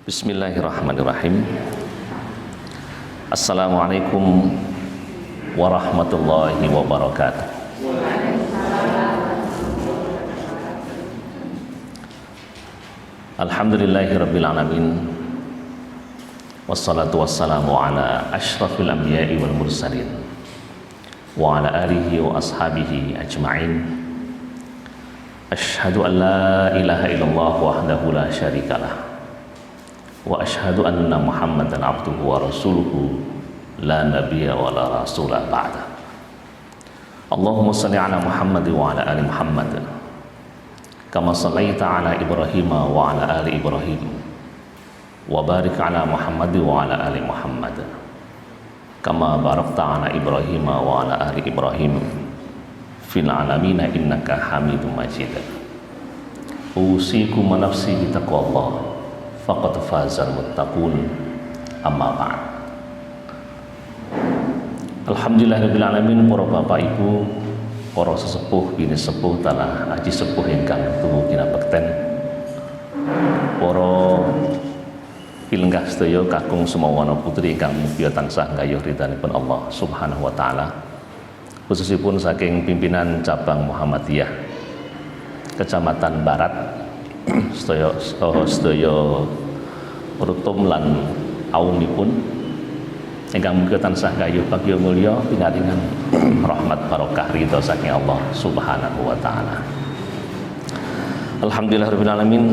Bismillahirrahmanirrahim. Assalamualaikum warahmatullahi wabarakatuh. Alhamdulillahirabbil alamin. Wassalatu wassalamu ala asyrafil anbiya'i wal mursalin wa ala alihi wa ashabihi ajma'in. Asyhadu an la ilaha illallah wahdahu la syarikalah wa asyhadu anna Muhammadan abduhu wa rasuluhu la nabiyya wa la rasula ba'da. Allahumma shalli ala Muhammad wa ala ali Muhammad kama shallaita ala Ibrahim wa ala ali Ibrahim wa barik ala Muhammad wa ala ali Muhammad kama barakta ala Ibrahim wa ala ali Ibrahim fil alamin innaka Hamidum Majid. Usikum wa nafsi bi taqwallah faqad fazal muttaqun, amma ba'd. Alhamdulillahirabbil alamin, para bapak ibu, para sesepuh bini sepuh tanah aji sepuh ingkang tuhu kinabekten, para pilenggah sedaya kakung semawana putri ingkang mugia tansah gayuh ridhanipun Allah Subhanahu wa taala, khususipun saking pimpinan cabang Muhammadiyah Kecamatan Barat, sedaya rutum lan aumipun ingkang mugia tansah gayuh bagya mulya pinaringan rahmat barokah ridha saking Allah Subhanahu wa taala. Alhamdulillahirabbil alamin.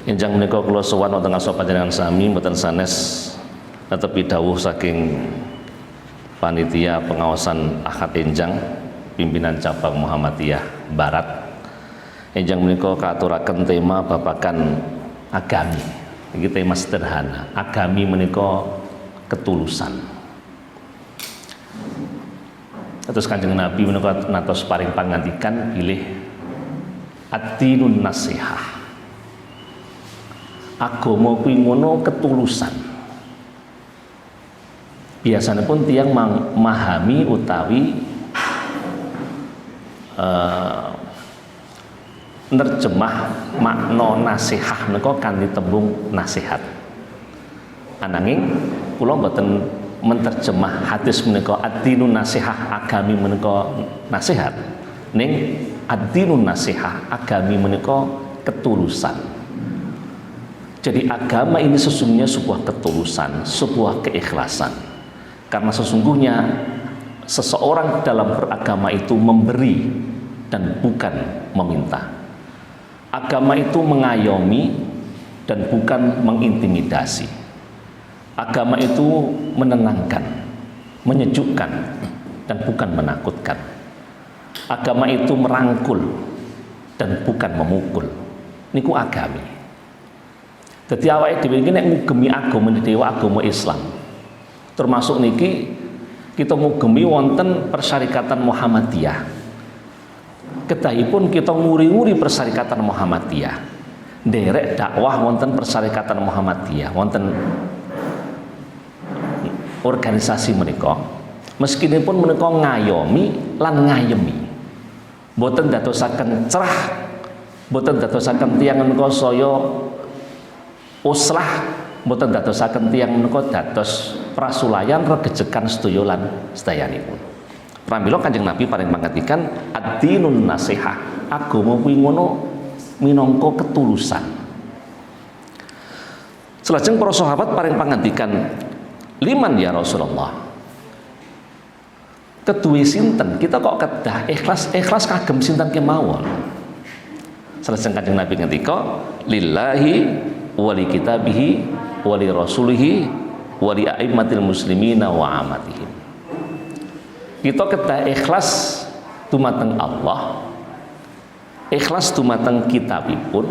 Enjang menika kula sowan wonten ngarsa panjenengan sami mboten sanes netepi dawuh saking panitia pengawasan akad enjang pimpinan cabang Muhammadiyah Barat. Enjang menika katuraken tema babagan agami. Iki tema sederhana. Agami menika ketulusan. Terus Kanjeng Nabi menika natos paring pangandikan bilih ad-dinun nasihah. Agama kuwi ngono ketulusan. Biasanya pun tiang memahami utawi nerjemah makna nasihat menika kanthi tembung nasihat. Ananging kula mboten menterjemah hadis menika ad-dinun nasihah, agami menika nasihat. Ning ad-dinun nasihah, agami menika ketulusan. Jadi agama ini sesungguhnya sebuah ketulusan, sebuah keikhlasan. Karena sesungguhnya seseorang dalam beragama itu memberi dan bukan meminta. Agama itu mengayomi dan bukan mengintimidasi. Agama itu menenangkan, menyejukkan dan bukan menakutkan. Agama itu merangkul dan bukan memukul. Niku agami. Dadi awake dhewe iki nek ngugemi agama Islam, termasuk niki kita ngugemi wonten Persyarikatan Muhammadiyah. Kedahipun kita nguri-nguri Persyarikatan Muhammadiyah, nderek dakwah wonten Persyarikatan Muhammadiyah, wonten organisasi menika, meskinipun menika ngayomi lan ngayemi, boten dadosaken cerah, boten dadosaken tiyang menika saya uslah, boten dadosaken tiyang menika dados prasulayan regejekan sedaya lan sedayanipun. Pramila Kanjeng Nabi paring pangandikan ad-dinun nasihah, agama kuwi ngono minangka ketulusan. Selajeng para sahabat paring pangandikan, liman ya Rasulullah, keduwe sinten kita kok kedah ikhlas kagem sinten kemawon. Selajeng Kanjeng Nabi ngendika, lillahi wali kitabihi wali rasulihi wali a'immatil muslimina wa amatihim. Kita kedah ikhlas dumateng Allah, ikhlas dumateng kitabipun,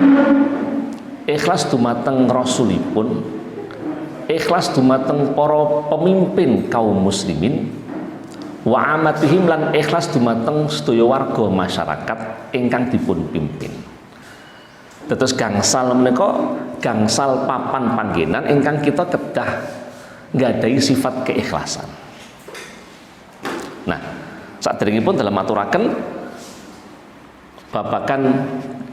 ikhlas dumateng rasulipun, ikhlas dumateng para pemimpin kaum muslimin, wa amatihim lan ikhlas dumateng sedaya warga masyarakat ingkang dipun pimpin. Dados gangsal menika gangsal papan panggenan ingkang kita kedah nggadahi sifat keikhlasan. Nah, saderengipun dalam aturaken babagan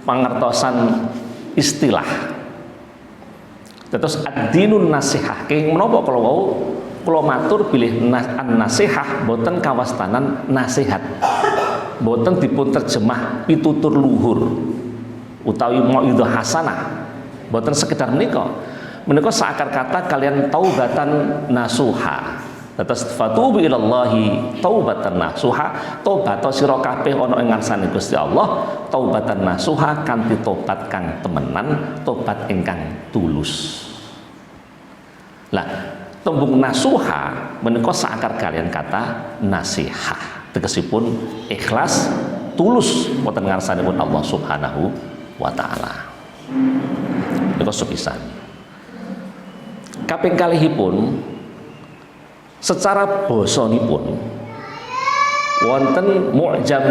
pangertosan istilah Terus ad-dinun nasihah kenging menapa kala wau kula matur bilih an-nasihah boten kawastanan nasihat. Boten dipun terjemah pitutur luhur utawi mauidhah hasanah. Boten sekedar menika. Menika saakar kata kalian taubatan nasuha. Terus fatubu ilallahi taubatan nasuha, tobat sira kabeh ana ing ngarsane Gusti Allah, taubatan nasuha kanthi tobat kang temenan, tobat ingkang tulus. Lah, tembung nasuha menika saakar kalian kata nasihah. Tegesipun ikhlas, tulus wonten ngarsanipun Allah Subhanahu wa taala. Menika sepisan. Kaping kalihipun secara basanipun wonten Mu'jam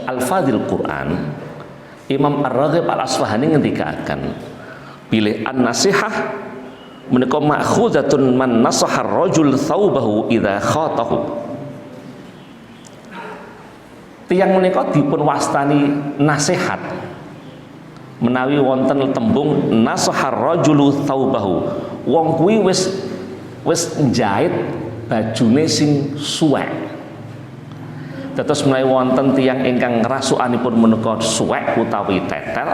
Al-Fadhil Quran, Imam Ar-Raghib Al-Asfahani ngendikaken bilih an-nasihah menika ma'khuzatun man nasaha ar-rajul thawbahu idza khatahu. Tiyang menika dipun wastani nasihat menawi wonten tembung nasaha ar-rajulu thawbahu. Wong kuwi wis njait bajune sing suwek. Terus menawi wonten tiyang ingkang rasukanipun menika suwek utawi tetel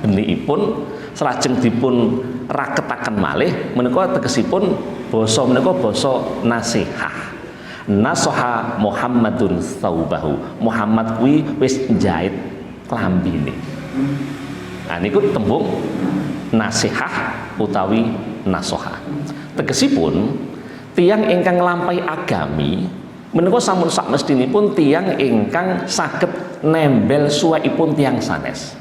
benihipun salajeng dipun raketaken malih menika tegesipun basa menika basa nasihah. Nasaha Muhammadun thawbahu. Muhammad kuwi wis njait klambine. Nah niku tembung nasihah utawi nasoha. Tegesipun tiyang ingkang nglampahi agami menika sampun sakmestinipun tiyang ingkang saged nembel suwekipun tiyang sanes.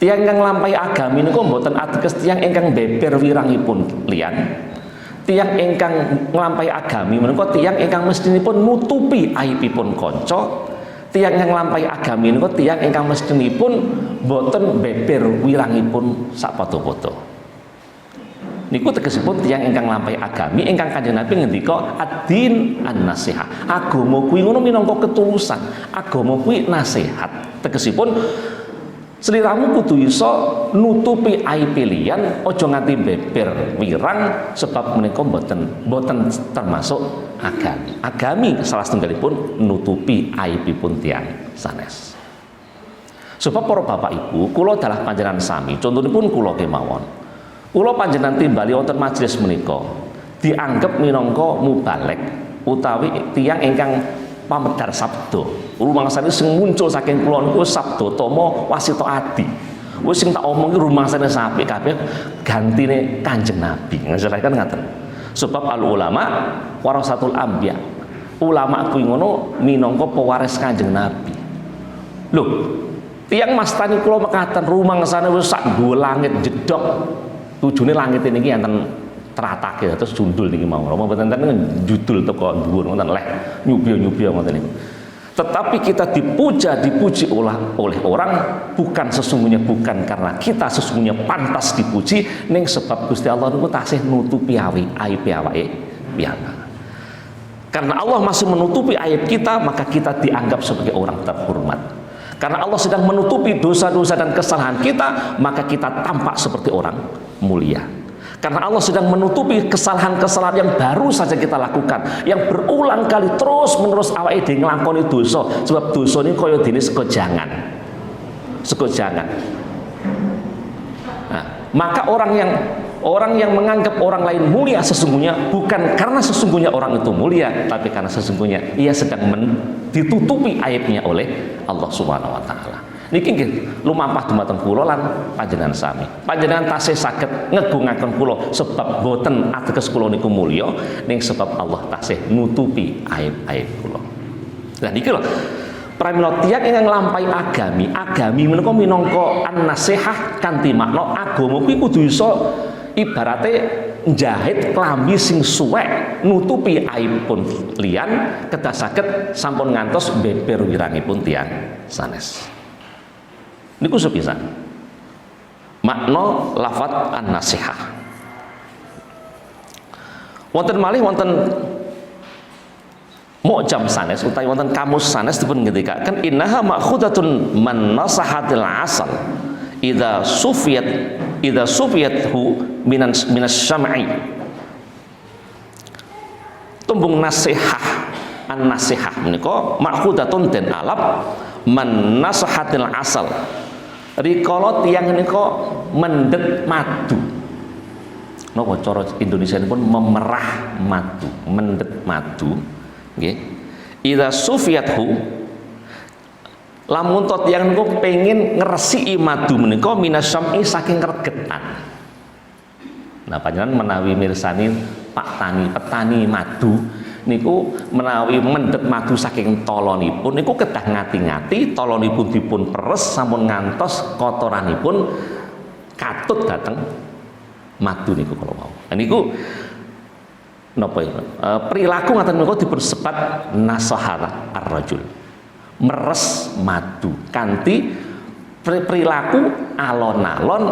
Tiyang ingkang nglampahi agami niku mboten ateges tiyang ingkang beber wirangipun liyan. Tiyang ingkang nglampahi agami menika tiyang ingkang mestinipun nutupi aibipun kanca. Tiyang ingkang nglampahi agami niku tiyang ingkang mestinipun boten beber wirangipun sapoto-poto. Niku tegesipun tiyang ingkang nglampahi agami ingkang Kanjeng Nabi ngendika ad-din an-nasihah. Agama kuwi ngono minangka ketulusan. Agama kuwi nasihat. Tegesipun sliramu kudu iso nutupi aib liyan, aja nganti beber wirang sebab menika boten termasuk agami. Agami salah setunggalipun nutupi aibipun tiyang sanes. Sebab para bapak ibu, kula dalah panjenengan sami, contonipun kula kemawon. Kula panjenengan timbali wonten majelis menika dianggep minangka mubalek utawi tiyang ingkang pamedhar sabda. Rumangsane sing muncul saking kula niku sabda tama wasita adi. Wis sing tak omong iki rumangsane sapik kabeh gantine Kanjeng Nabi. Ngajarkan ngaten. Sebab al ulama warasatul anbiya. Ulama kuwi ngono minangka pewaris Kanjeng Nabi. Lho, tiyang mastani kula mekaten rumangsane wis sak dhuwur langit jedhok. Tujune langit niki enten teratake terus jundul niki mau. Rama mboten enten judul teko dhuwur ngoten leh nyubya-nyubya ngoten niku. Tetapi kita dipuji oleh orang bukan karena kita sesungguhnya pantas dipuji, ning sebab Gusti Allah niku tasih nutupi aib awake piyambak. Karena Allah masih menutupi aib kita, maka kita dianggap sebagai orang terhormat. Karena Allah sedang menutupi dosa-dosa dan kesalahan kita, maka kita tampak seperti orang mulia. Karena Allah sedang menutupi kesalahan-kesalahan yang baru saja kita lakukan, yang berulang kali terus-menerus awake dhewe nglakoni dosa, sebab dosa ini kaya dene sekojangan. Nah, maka orang yang menganggap orang lain mulia sesungguhnya bukan karena sesungguhnya orang itu mulia, tapi karena sesungguhnya ia sedang ditutupi aibnya oleh Allah Subhanahu wa taala. Niki nggih lumampah dumateng kula lan panjenengan sami. Panjenengan tasih saged ngegungaken kula sebab boten ateges kula niku mulya, ning sebab Allah tasih nutupi aib-aib kula. Lah niki lho pramila tiyang ingkang nglampahi agami menika minangka an-nasihah kanthi makna agama kuwi kudu iso ibarate njahit klambi sing suwek nutupi aibipun liyan kedah saged sampun ngantos beber wirangipun tiyang sanes. Niku sepisan makna lafat an-nasihah. Wonten malih wonten Mu'jam sanes utawi wonten kamus sanes dipun ngendikaken innaha ma'khudatun man nasahatil asal. idza sufiyathu minas syam'i. Tembung nasihah, an-nasihah menika ma'khudatun den alap man nasahatil asal. Rikala tiyang menika mendhet madu. Napa cara Indonesia pun memerah madu, mendhet madu, nggih. Idza sufiyathu, lamun to tiyang niku pengin ngresiki madu menika minasyam'i saking regetan. Nah panjenengan menawi mirsani Pak petani madu niku menawi mendhet madu saking tolonipun niku kedah ngati-ngati tolonipun dipun peres sampun ngantos kotoranipun katut dateng madu niku kalau mau. Niku napa perilaku ngaten menika dipun sebat nasahara ar-rajul. Meres madu kanthi perilaku alon-alon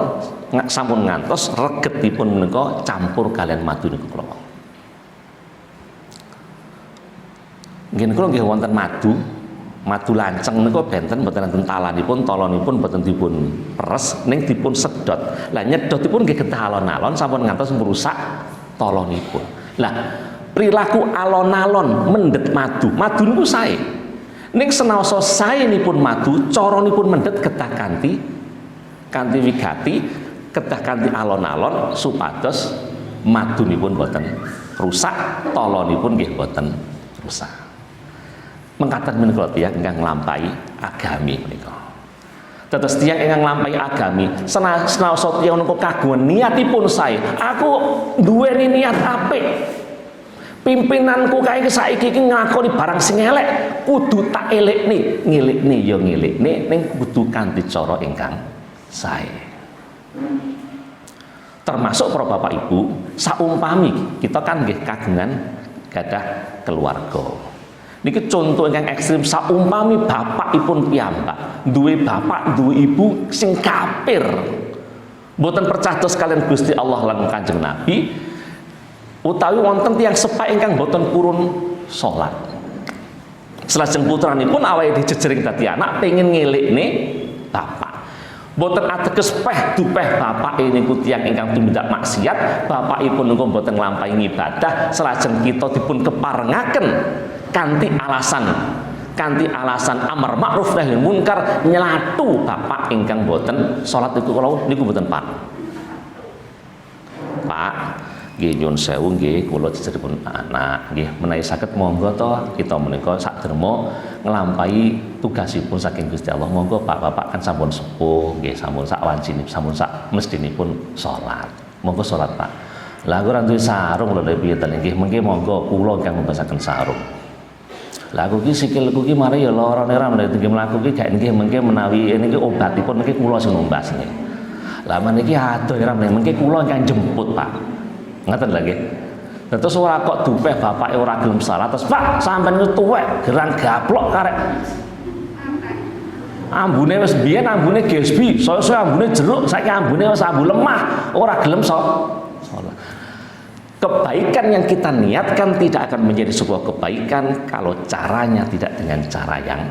sampun ngantos regetipun menika campur kalian madu niku kula wau. Nggih kula nggih wonten madu lanceng niku benten mboten enten talanipun, tolonipun mboten dipun peres ning dipun sedot. Lah nyedotipun nggih kedah alon-alon sampun ngantos merusak tolonipun. Lah perilaku alon-alon mendhet madu niku sae. Ning senaosa saenipun madu, caranipun mendhet kedah kanthi wigati, kedah kanthi alon-alon supados madunipun boten rusak, tolonipun nggih boten rusak. Mengkaten menika tiyang ingkang nglampahi agami menika. Dados tiyang ingkang nglampahi agami, senaosa tiyang niku kagungan niatipun sae, aku duweni niat apik. Pimpinanku kae saiki iki ngakoni barang sing elek, kudu tak elekne, ngelikne ya ngelikne ning kudu kanthi cara ingkang sae. Termasuk para bapak ibu, saumpami kita kan nggih kagungan gadah keluarga. Niki contoh ingkang ekstrim, saumpami bapakipun piyambak, duwe bapak, duwe ibu sing kafir. Mboten percados kalian Gusti Allah lan Kanjeng Nabi. Utawi wonten tiyang sepak ingkang boten purun salat. Selajeng putranipun awake dijejering dadi anak pengin ngelikne bapak. Boten ateges peh dupeh bapake niku tiyang ingkang tumindak maksiat, bapakipun niku boten nglampahi ibadah, selajeng kita dipun keparengaken kanthi alasan amar ma'ruf nahi munkar nyelatu bapak ingkang boten salat niku boten Pak. Nggih nyuwun sewu nggih kula jejeripun anak nggih menawi saged monggo to kita menika sakderma nglampahi tugasipun saking Gusti Allah. Monggo Pak-bapak kan sampun sepuh nggih, sampun sak wancine, sampun sak mestinipun salat. Monggo salat Pak. Lah aku ora duwe sarung lho piye to nggih, mengki monggo kula ingkang mbasaken sarung. Lah aku iki sikilku iki mari ya lara ora meneh nggih mlaku iki gak nggih mengki menawi niki obatipun mengki kula sing numbas nggih. Lah meniki adoh ora meneh mengki kula ingkang jemput Pak. Ngaten lagi. Terus ora kok dupeh bapake ora gelem salat terus Pak sampean itu tuwek gerang gaplok karek. Ambune wis biyen ambune gesbi, soe-soe ambune jeruk, saiki ambune wis ambu lemah, ora gelem salat. Kebaikan yang kita niatkan tidak akan menjadi sebuah kebaikan kalau caranya tidak dengan cara yang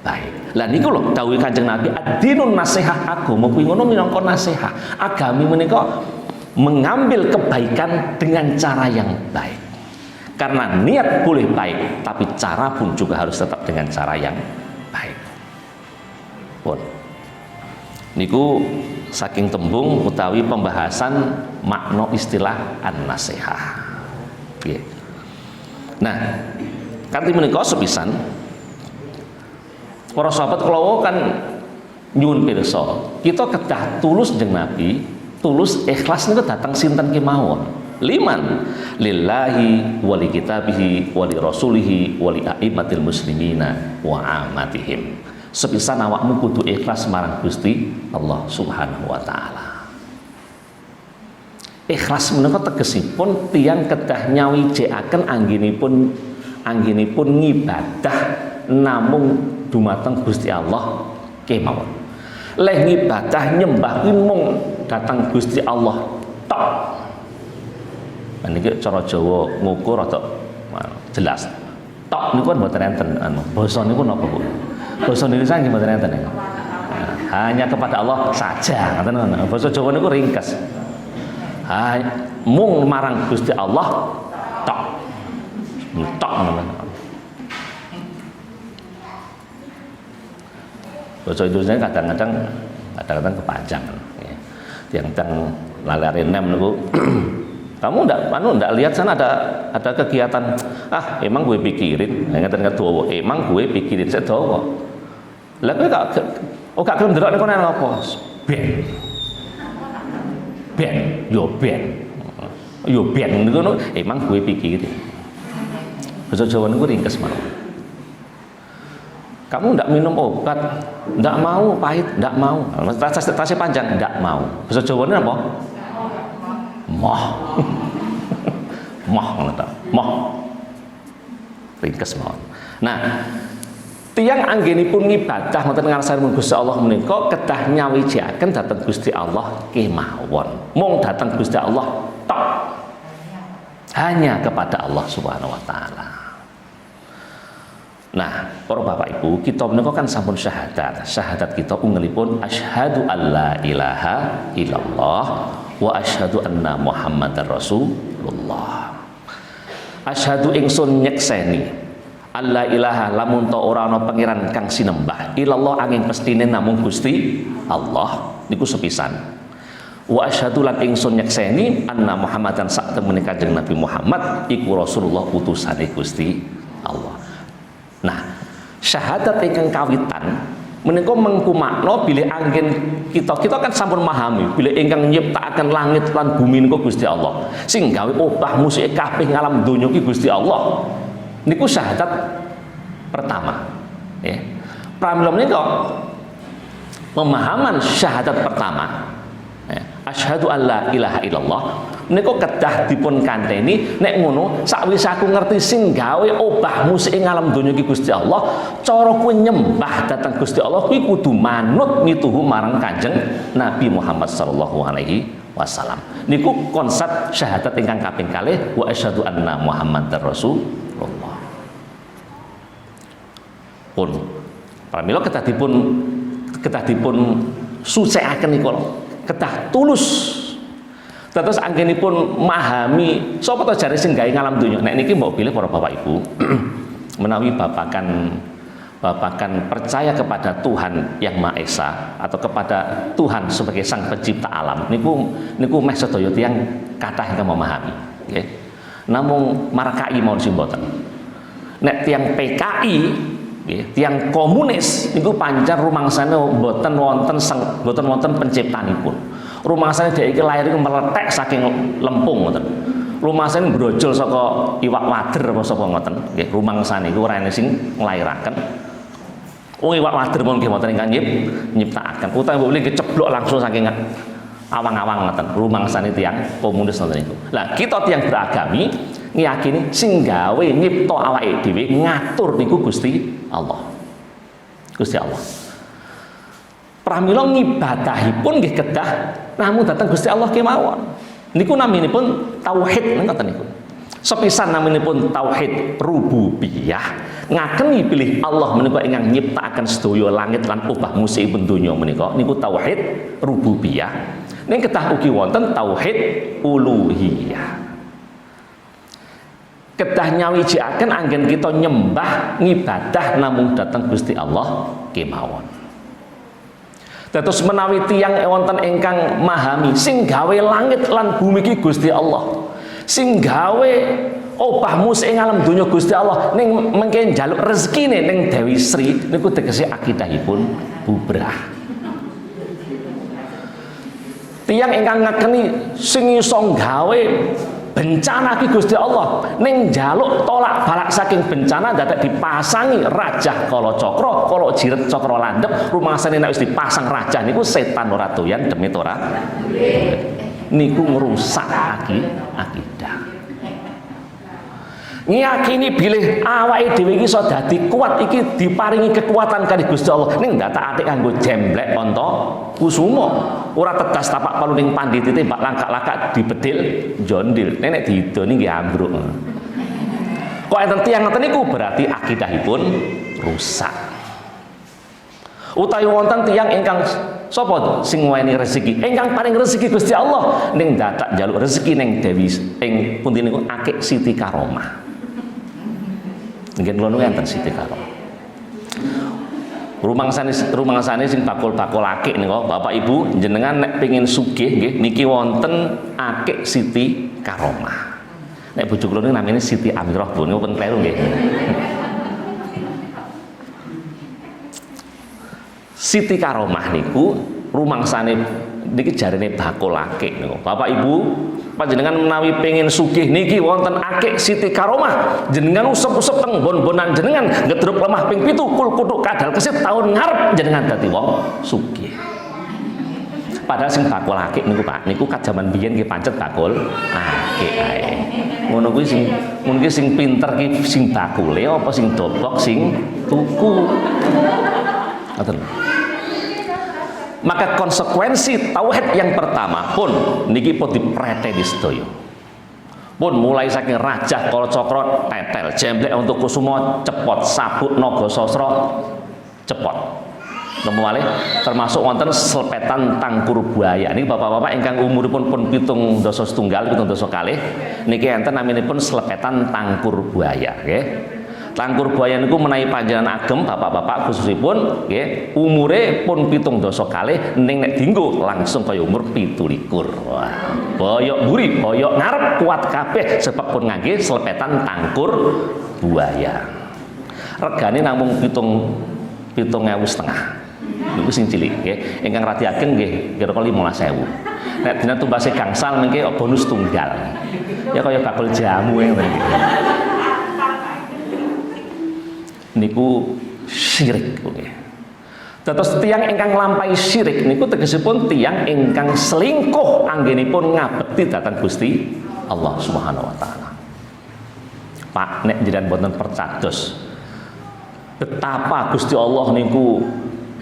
baik. Lah niku lho dawuh Kanjeng Nabi, ad-dinun nasihat, agama kuwi ngono minangka nasihat. Agami menika mengambil kebaikan dengan cara yang baik. Karena niat boleh baik, tapi cara pun juga harus tetap dengan cara yang baik. Pun niku saking tembung utawi pembahasan makna istilah an-nasihah. Nggih. Nah, kanthi menika sepisan para sahabat kula kan nyuwun pirsa, kita kedah tulus jeung Nabi, tulus ikhlas niku datang sinten kemawon. Liman lillahi wa li kitabihi wa li rasulihi wa li a'immatil muslimina wa amatihim. Sepisan awakmu kudu ikhlas marang Gusti Allah Subhanahu wa taala. Ikhlas menika tegesipun tiyang kedah nyawijekaken anggenipun ngibadah namung dumateng Gusti Allah kemawon. Leh ngibadah nyembah kuwi mung datang Gusti Allah tok. Niki cara Jawa ngukur atau jelas. Tok niku kan mboten enten basa niku napa Bu? Basa Indonesia nggih mboten enten. hanya kepada Allah saja. Ngoten basa Jawa niku ringkes. Mung marang Gusti Allah tok. Tok ngoten. Basa Indonesia kadang-kadang kepanjang. Ya. Tiang-tiang lalare nem niku kamu enggak lihat sana ada kegiatan, emang gue pikirin, ngeten dawa, emang gue pikirin saya dawa. Lah kowe gak gelem ndelok niku nang apa? Ben, yo ben niku emang gue pikirin. Basa Jawa niku ringkes mawon. Kamu enggak minum obat, enggak mau, pahit, enggak mau. Tasnya panjang, enggak mau. Basa Jawa ini apa? Moh. Moh. Ringkes mawon. Nah, tiyang anggenipun ngibadah wonten ngarsanipun Gusti Allah menika kedah nyawijiaken dhateng Gusti Allah kemawon. Mung dhateng Gusti Allah tok. Hanya kepada Allah Subhanahu wa taala. Nah, para Bapak Ibu, kita menika kan sampun syahadat. Syahadat kita ungelipun asyhadu alla ilaha illallah wa asyhadu anna Muhammadar Rasulullah. Asyhadu ingsun nyekseni alla ilaha lamun ta ora ana pangeran kang sinembah illallah angin pestine namung Gusti Allah niku sepisan. Wa asyhadu lan ingsun nyekseni anna Muhammadan sak temene Kanjeng Nabi Muhammad iku Rasulullah utusane Gusti Allah. Nah, syahadat ingkang kawitan menika mengkumakno bilih anggen kita kan sampun memahami bilih ingkang nyiptakaken langit lan bumi niku Gusti Allah. Sing gawe obah musike kabeh ngalam donya iki Gusti Allah. Niku syahadat pertama. Ya. Pramila menika pemahaman syahadat pertama. Ya. Asyhadu alla ilaha illallah menika kedah dipun kanteni nek ngono sakwise aku ngerti sing gawe obah musik ing alam donya iki Gusti Allah, cara kuwi nyembah dhateng Gusti Allah kuwi kudu manut mituhu marang Kanjeng Nabi Muhammad sallallahu alaihi wasallam. Niku konsep syahadat ingkang kaping kalih wa asyhadu anna Muhammadar Rasulullah. Pun pramila kedah dipun sucikaken niku kedah tulus. Terus anggenipun memahami sapa to jare sing gawe ngalam donya. Nek niki mbok pilih para Bapak Ibu menawi babakan percaya kepada Tuhan yang Maha Esa atau kepada Tuhan sebagai sang pencipta alam niku meh sedaya tiyang kathah ingkang memahami, nggih. Namung markai mawon sing mboten. Nek tiyang PKI nggih, tiyang komunis niku pancen rumangsane mboten wonten penciptanipun. Rumangsane dhek iki lair iku meletek saking lempung ngoten. Rumangsane brojol saka iwak wader apa sapa ngoten. Nggih, rumangsane iku ora ana sing nglairaken. Iwak wader pun nggih wonten ingkang nyiptakaken. Utawa boleh keceblok langsung saking awang-awang ngoten. Rumangsane tiyang komunis ngoten niku. Lah, kita tiyang beragami ngiyakini sing gawe nyipta awake dhewe ngatur niku Gusti Allah. Gusti Allah. Pramila ngibadahipun nggih kedah namung dhateng Gusti Allah kemawon. Niku naminipun tauhid ngoten niku. Sepisan naminipun tauhid rububiyah. Ngakeni pilih Allah menika ingkang nyiptakaken sedaya langit lan obah musibun donya menika niku tauhid rububiyah. Ning kedah ugi wonten tauhid uluhiyah. Kedah nyawijiaken anggen kita nyembah ngibadah namung dhateng Gusti Allah kemawon. Dados menawi tiyang wonten ingkang mahami sing gawe langit lan bumi iki Gusti Allah. Sing gawe obah musik ing alam donya Gusti Allah ning mengke njaluk rezekine ning Dewi Sri niku tegese akidahipun bubrah. Tiyang ingkang ngakeni sing iso gawe bencana ki Gusti Allah ning njaluk tolak balak saking bencana dadak dipasangi rajah kala cakra kala jiret cakra landhep rumangsane nek wis dipasang rajah niku setan ora doyan demit ora niku ngrusak akidah. Ngiyakini bilih awake dhewe iki iso dadi kuat iki diparingi kekuatan kali Gusti Allah ning datak-atik kanggo jemblek onta kusuma. Ora tegas tapak palu ning pandhite mbak langkak-langkak dibedil jondil. Nek diidoni nggih ambruk. Kok enten tiyang ngoten niku berarti akidahipun rusak. Utawi wonten tiyang ingkang sapa sing nguweni rezeki? Ingkang paring rezeki Gusti Allah ning dadak njaluk rezeki ning Dewi ing pundi niku akik Siti Karomah. Nggih kula nuwun enten Siti Karomah. Rumangsane sing bakul-bakul akik niku Bapak Ibu jenengan nek pengin sugih nggih niki wonten akik Siti Karomah. Nek bojo kula niku namine Siti Amirah Bu niku pun kleru nggih. Siti Karomah niku rumangsane niki jarene bakul akik niku. Bapak Ibu panjenengan menawi pengin sugih niki wonten akik Siti Karomah, jenengan usep-usep teng bon-bonan jenengan ngedruk lemah ping 7 kul kutuk kadal kesit tahun ngarep jenengan dadi wong sugih. Padahal sing bakul akik niku Pak, niku kajaman biyen nggih pancet bakul akik ae. Ngono kuwi sing pinter ki sing bakule apa sing dobok sing tuku. Ngoten. Maka konsekuensi tauhid yang pertama pun niki pun dipreteni sedaya. Pun mulai saking rajah kala cakra tetel, jemblek untuk kusuma cepot, sabuk naga sasra cepot. Nemu malih termasuk wonten slepetan tangkur buaya. Niki bapak-bapak ingkang umuripun pun 7 dasa setunggal, 7 dasa kalih niki enten naminipun slepetan tangkur buaya, nggih. Tangkur buaya niku menawi panjenengan agem bapak-bapak khususipun nggih umure pun 7 dasa kalih ning nek dienggo langsung kaya umur 17. Wah, boyok mburi, boyok ngarep kuat kabeh sebab pun ngangge slepetan tangkur buaya. Regane namung 7.500 niku sing cilik nggih. Ingkang radi ageng nggih kira-kira 15.000. Nek dina tumbase gangsal mengke bonus tunggal. Ya kaya bakul jamu ngono. Niku syirik nggih. Dados tiyang ingkang nglampahi syirik niku tegesipun tiyang ingkang selingkuh anggenipun ngabekti dhateng Gusti Allah Subhanahu wa taala. Pak nek jenengan boten percados betapa Gusti Allah niku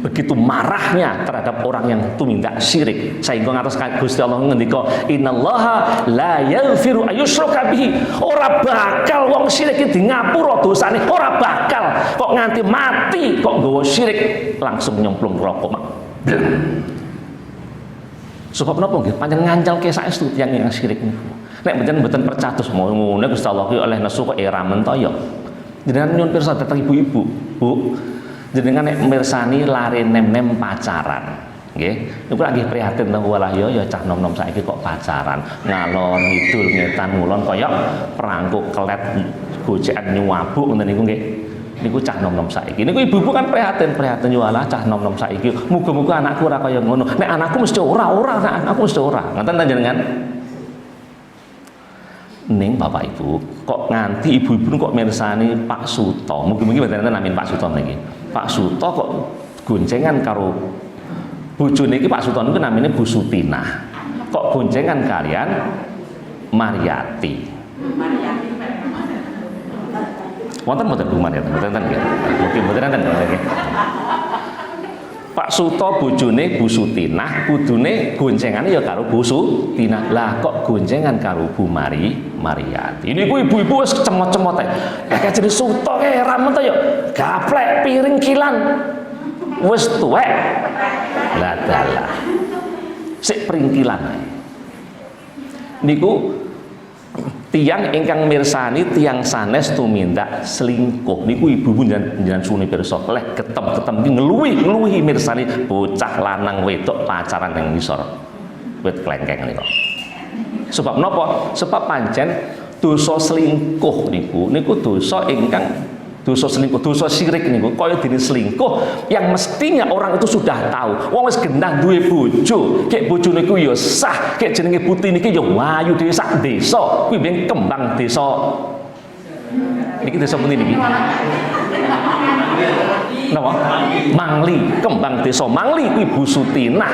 begitu marahnya terhadap orang yang tumindak syirik sehingga ngatos Gusti Allah ngendika innallaha la yaghfiru ayyushraka bihi. Ora bakal wong syirik iki ngapura dosane, ora bakal kok nganti mati kok nggawa syirik langsung nyemplung neraka mak. Sebab napa nggih pancen ngancelke saestu tiyang yang syirik niku. Nek mboten percados ngono Gusti Allah ki oleh nesu kok eramen to ya. Jenengan nyuwun pirsa dhateng ibu-ibu, Bu. Jenengan nek mirsani lare nem-nem pacaran nggih niku lagi prihatin to walah ya cah nom-nom saiki kok pacaran ngalor ngidul ngetan ngulon kaya perangko kelet gojekan nyuwabuk ngoten niku nggih niku cah nom-nom saiki niku ibu-ibu kan prihatin walah cah nom-nom saiki muga-muga anakku ora kaya ngono nek anakku mesti ora nek anakku mesti ora ngoten ta jenengan ning Bapak Ibu kok nganti ibu-ibu kok mirsani Pak Suto mugi-mugi mboten enten namin Pak Suto niki Pak Suto kok goncengan karo bojone iki Pak Suto niku namine Bu Sutina kok goncengan kalian Mariati wonten mboten Bu Mariati mboten enten nggih mugi mboten enten nggih Pak Suto bojone Bu Sutinah kudune goncengane ya karo Bu Sutinah. Lah kok goncengan karo Bu Mariati. Ini ku ibu-ibu wis cemot-cemot ae. Lah kajene Suto kae ramen to ya. Gaplek piring kilan. Wis tuwek. Lah dalah. Sik pringkilan ae. Niku tiyang ingkang mirsani tiyang sanes tumindak selingkuh niku ibu-ibu njenengan suni pirsa leh ketem-ketem iki ngluwi mirsani bocah lanang wedok pacaran ning ngisor wit klengkeng niku. Sebab napa? Sebab pancen dosa selingkuh niku dosa ingkang dosa selingkuh, dosa syirik niku kaya dene selingkuh yang mestinya orang itu sudah tahu. Wong wis gendah duwe bojo, kek bojone ku ya sah, kek jenenge putih niki ya wayu dhewe sak desa. Kuwi ben kembang desa. Niki desa pundi niki? Napa? Mangli, kembang desa Mangli kuwi Bu Sutinah.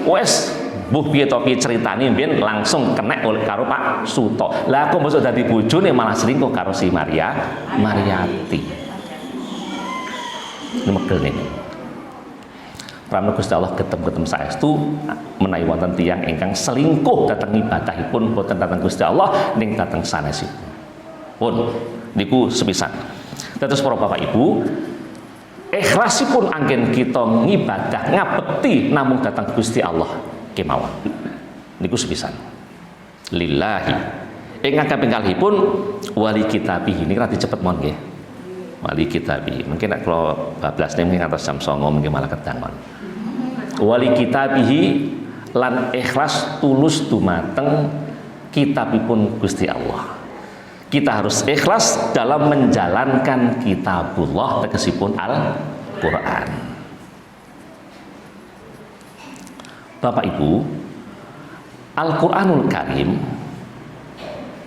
Wes mbuh piye to piye critane mbiyen langsung kenek oleh karo Pak Suto. Lah kok mosok dadi bojone malah selingkuh karo si Mariati. Nemegel niki. Pramila Gusti Allah getem-getem saestu menawi wonten tiyang ingkang selingkuh dhateng ibadahipun boten dhateng Gusti Allah ning dhateng sanesipun. Pun niku sepisan. Dados para Bapak Ibu, ikhlasipun anggen kita ngibadah ngabekti namung datang Gusti Allah kemawon. Niku sepisan. Lillahi. Ingkang kaping kalihipun wali kitabihi niki rada cepet mon nggih. Wali kitabihi. Mungkin nek kula bablas niki ngantos jam 09.00 mungkin malah kedangon. Wali kitabihi lan ikhlas tulus dumateng kitabipun Gusti Allah. Kita harus ikhlas dalam menjalankan kitabullah tegesipun Al-Qur'an. Bapak Ibu, Al-Qur'anul Karim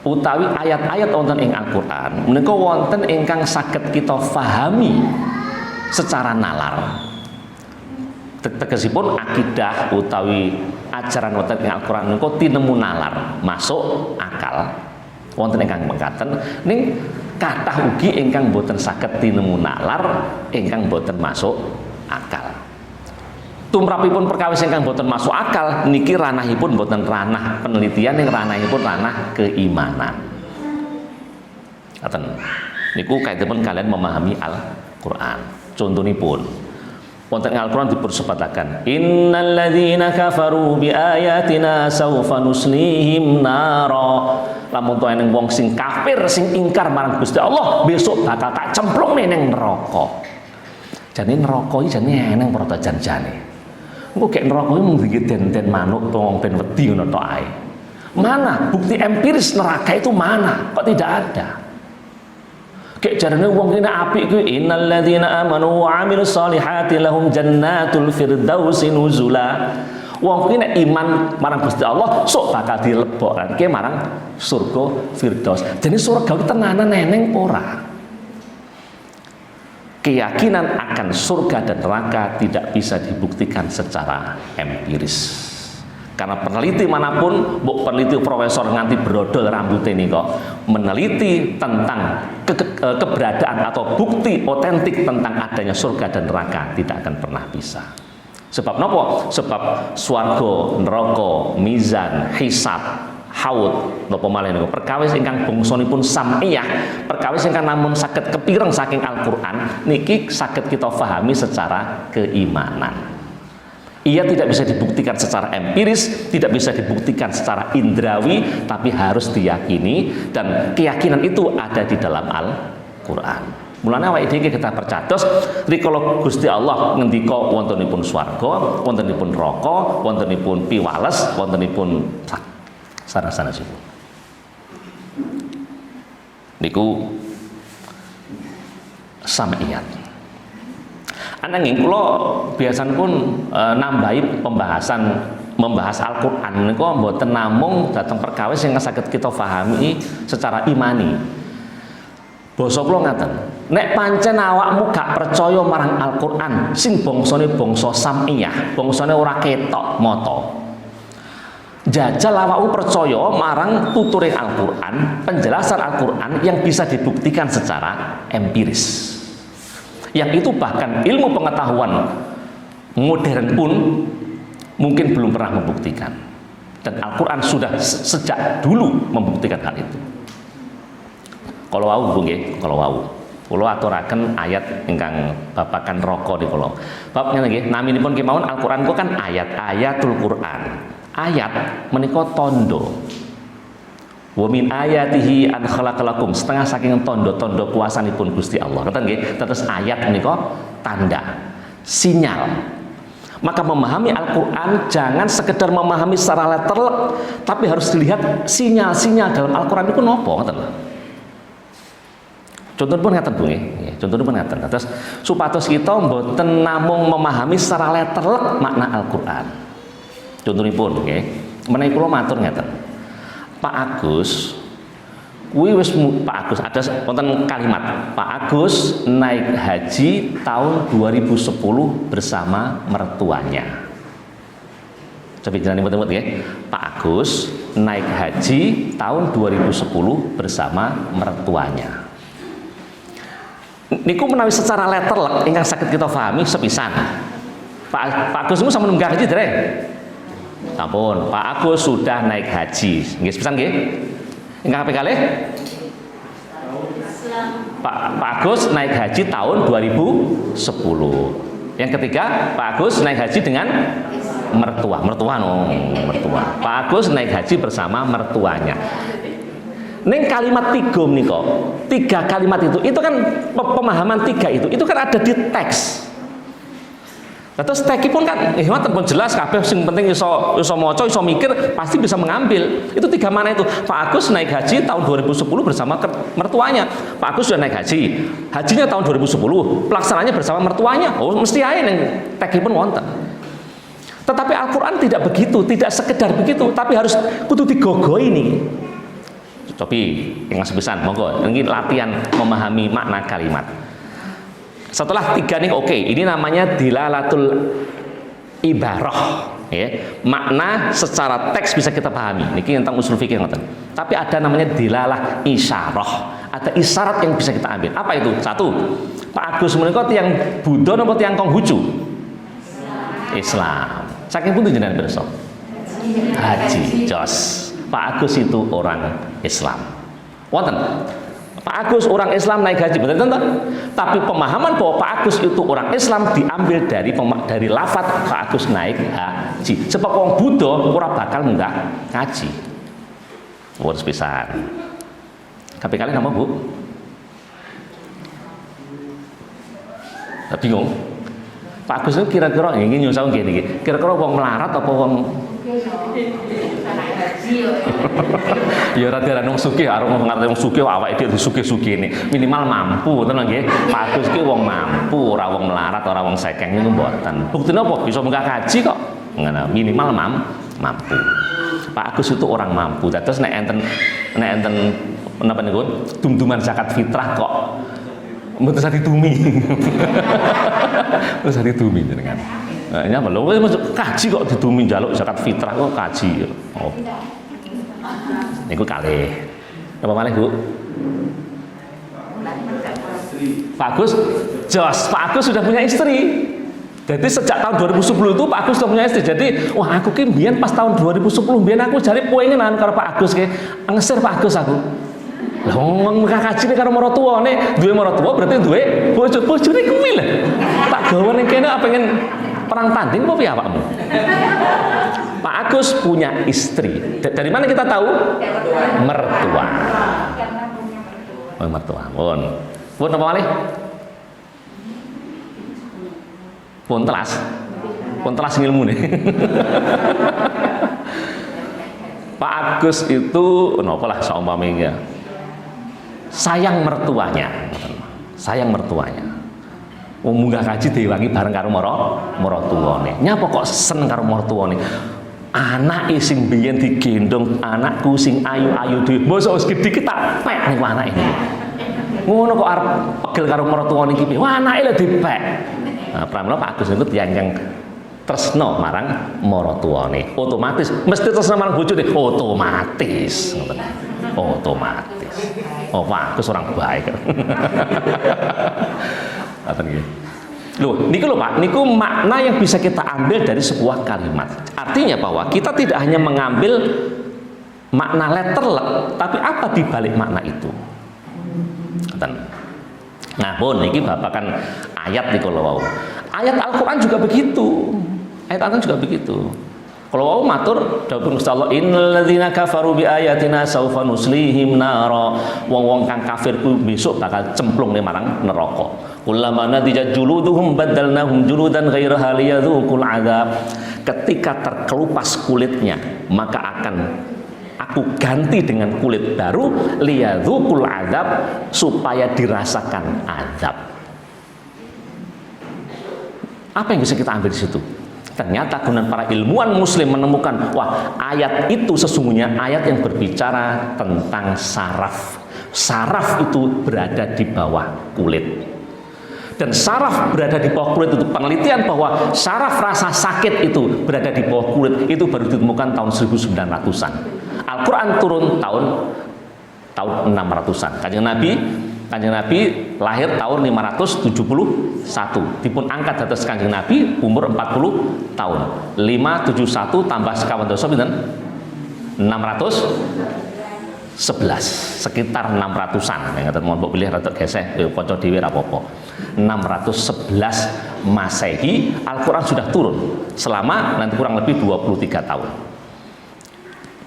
utawi ayat-ayat wonten ing Al-Qur'an menika wonten ingkang saged kita fahami secara nalar. Tegesipun akidah utawi ajaran wonten ing Al-Qur'an menika tinemu nalar, masuk akal. Wonten ingkang mekaten ning kathah ugi ingkang boten saged tinemu nalar, ingkang boten masuk akal. Tumrapipun perkawis ingkang boten masuk akal niki ranahipun boten ranah penelitian, ning ranahipun ranah keimanan. Ngaten. Niku kaitipun kalian memahami Al-Qur'an. Contonipun wonten Al-Qur'an dipun sebataken innal ladzina kafaru bi ayatina sawfa nuslihim nara. Lamun to eneng wong sing kafir sing ingkar marang Gusti Allah besok bakal tak cemplungne ning neraka. Jane neraka iki jane eneng para janjane. Engko gek neraka iki mung den manuk to ben wedi ngono tok ae. Mana bukti empiris neraka itu mana? Kok tidak ada? Kayak jarane wong kene apik kuwi innal ladzina amanu wa 'amilus solihati lahum jannatul firdausi nuzula. Wong kuwi nek iman marang Gusti Allah sok bakal dilebokake marang surga firdaus. Jadi surga iki tenanan neneng ora. Keyakinan akan surga dan neraka tidak bisa dibuktikan secara empiris. Karena peneliti manapun, mbok peneliti profesor nganti brodol rambutnya ini kok meneliti tentang keberadaan atau bukti otentik tentang adanya surga dan neraka tidak akan pernah bisa. Sebab nopo? Sebab swarga, neraka, mizan, hisab, haud, nopo malih niku perkawis ingkang bangsanipun sam'iyah, perkawis ingkang namun saged kepireng saking Al-Qur'an niki saged kita pahami secara keimanan. Ia tidak bisa dibuktikan secara empiris, tidak bisa dibuktikan secara indrawi, tapi harus diyakini dan keyakinan itu ada di dalam Al-Qur'an. Mulane awake dhewe kita percados rikala Gusti Allah ngendika wontenipun swarga, wontenipun neraka, wontenipun piwales, wontenipun sanes-sanesipun. Niku sam'iyat. Ananging kula biasanipun nambahi pembahasan membahas Al-Qur'an menika mboten namung dhateng perkawis sing saged kita pahami secara imani. Basa kula ngaten, nek pancen awakmu gak percaya marang Al-Qur'an sing bangsane bangsa sam'iyah, bangsane ora ketok mata. Jajal awakmu percaya marang tuturing Al-Qur'an, penjelasan Al-Qur'an yang bisa dibuktikan secara empiris. Yang itu bahkan ilmu pengetahuan modern pun mungkin belum pernah membuktikan. Dan Al-Qur'an sudah sejak dulu membuktikan hal itu. Kalau wau nggih, kalau wau. Kula aturaken ayat ingkang babagan neraka niku kula. Bab ngene nggih, naminipun kemawon Al-Qur'an ku kan ayat-ayatul Qur'an. Ayat menika tondo. Wa min ayatihi an khalaqalakum, setengah saking tondo-tondo kuasanipun Gusti Allah. Ngoten nggih, terus ayat menika tanda, sinyal. Maka memahami Al-Qur'an jangan sekedar memahami secara letterlek, tapi harus dilihat sinyal-sinyal dalam Al-Qur'an itu napa ngoten. Contohipun ngaten Bu nggih, contohipun ngaten. Terus supados kita mboten namung memahami secara letterlek makna Al-Qur'an. Contohipun nggih, menawi kula matur ngaten. Pak Agus, kuwi wis Pak Agus ada wonten kalimat Pak Agus naik haji tahun 2010 bersama mertuanya. Coba jenengan inget-inget ya. Pak Agus naik haji tahun 2010 bersama mertuanya. Niku menawi secara letterlek ingkang saged kita pahami sepisan. Pak Agus niku sampun munggah haji dereng? Sampun, Pak Agus sudah naik haji. Nggih sepisan nggih. Ingkang kaping kalih? Pak Agus naik haji tahun 2010. Yang ketiga, Pak Agus naik haji dengan mertua. Pak Agus naik haji bersama mertuanya. Neng kalimat tiga nih kok, 3 kalimat itu kan pemahaman 3 itu kan ada di teks. Terus teks pun kan, pun jelas kabeh sing penting iso maca, iso mikir, pasti bisa mengambil. Itu 3 mana itu. Pak Agus naik haji tahun 2010 bersama mertuanya. Pak Agus sudah naik haji. Hajinya tahun 2010, pelaksananya bersama mertuanya. Oh, mesti aja neng teks pun wonten. Tetapi Al-Qur'an tidak begitu, tidak sekedar begitu, tapi harus kudu digogoi nih. Tapi yang sepisan, monggo ini latihan memahami makna kalimat. Setelah 3 nih oke, ini namanya dilalatul ibarah, ya. Makna secara teks bisa kita pahami. Niki tentang usul fikih ngoten. Tapi ada namanya dilalah isyarah. Ada isyarat yang bisa kita ambil. Apa itu? 1. Pak Agus menika tiyang Buddha napa tiyang Konghucu? Islam. Saking pun jenengan pirsa? Haji. Jos. Pak Agus itu orang Islam. Wonten. Pak Agus orang Islam naik haji, betul tentu. Tapi pemahaman bahwa Pak Agus itu orang Islam diambil dari lafaz Pak Agus naik haji. Sebab wong Buddha ora bakal munggah ngaji. Wes pisan. Tapi kalian nama Bu? Bingung. Pak Agus itu kira-kira ini nyusah gini. Kira-kira wong melarat apa wong ya rada wong sugih, arep ngerti wong sugih awake dhewe sugih-sugih ini minimal mampu tenan nggih. Pak Agus ki wong mampu, ora wong melarat, ora wong sekeng niku mboten. Buktine apa? Bisa munggah haji kok. Ngono, minimal mampu. Pak Agus itu orang mampu. Terus nek enten napa niku? Dum-duman zakat fitrah kok mboten usah ditumi. Terus ditumi jenengan. Nah, ini apa? Lho kaji kok ditumi njaluk zakat fitrah kok kaji. Oh. Niku kalih. Apa malih, Bu? Pak Agus, jos, Pak Agus sudah punya istri. Jadi sejak tahun 2010 itu Pak Agus sudah punya istri. Jadi, wah aku ki mbiyen pas tahun 2010 mbiyen aku jare pengenan karo Pak Agus ki. Ngesir Pak Agus aku. Lah wong kakajine karo maratuwane, duwe maratuwa berarti duwe bojone kuwi lho. Tak gawe ning kene pengen perang tanding apa piye awakmu? Pak Agus punya istri. Dari mana kita tahu? Mertua. Oh, mertua. Pun apa malih? Pun telas ngilmu nih. Pak Agus itu napa lah saumpamanya sayang mertuanya. Wong munggah kaji diwangi bareng karo maratuwane. Nyapa kok seneng karo maratuwane? Anake sing biyen digendong, anakku sing ayu-ayu dhewe. Mosok wis gedhe ki tak pek niku anake. Ngono kok arep pegel karo maratuwane iki. Wah, anake lho dipek. Nah, pramila Pak Agus niku tiyang yang tresno marang maratuwane. Otomatis mesti tresno marang bojone, otomatis. Otomatis. Oh, Pak Agus orang baik. Loh, niku lho Pak, niku makna yang bisa kita ambil dari sebuah kalimat. Artinya bahwa kita tidak hanya mengambil makna letterlek, tapi apa di balik makna itu. Nah, pun niki babakan ayat niku lho. Ayat Al-Qur'an juga begitu. Ayat Al-Qur'an juga begitu. Kalau wau matur dawuh Gusti Allah, innal ladzina kafaru bi ayatina saufa nuslihim nara. Wong-wong kang kafir ku besok bakal cemplung ning marang neraka. Kullama nadijat juluduhum badalnahum juludan ghairaha liyadzuqul adzab. Ketika terkelupas kulitnya, maka akan aku ganti dengan kulit baru liyadzuqul adzab, supaya dirasakan azab. Apa yang bisa kita ambil di situ? Ternyata kemudian para ilmuwan muslim menemukan, wah, ayat itu sesungguhnya ayat yang berbicara tentang saraf. Saraf itu berada di bawah kulit. Dan saraf berada di bawah kulit itu, penelitian bahwa saraf rasa sakit itu berada di bawah kulit itu baru ditemukan tahun 1900-an. Al-Quran turun tahun 600-an. Kanjeng Nabi lahir tahun 571. Dipun angkat dados Kanjeng Nabi umur 40 tahun. 571 tambah sekawan dosa pinten? 600. sekitar 600-an. Yang kata mau pilih rada geseh, kanca dhewe ra apa-apa. 611 Masehi Al-Qur'an sudah turun selama nanti kurang lebih 23 tahun.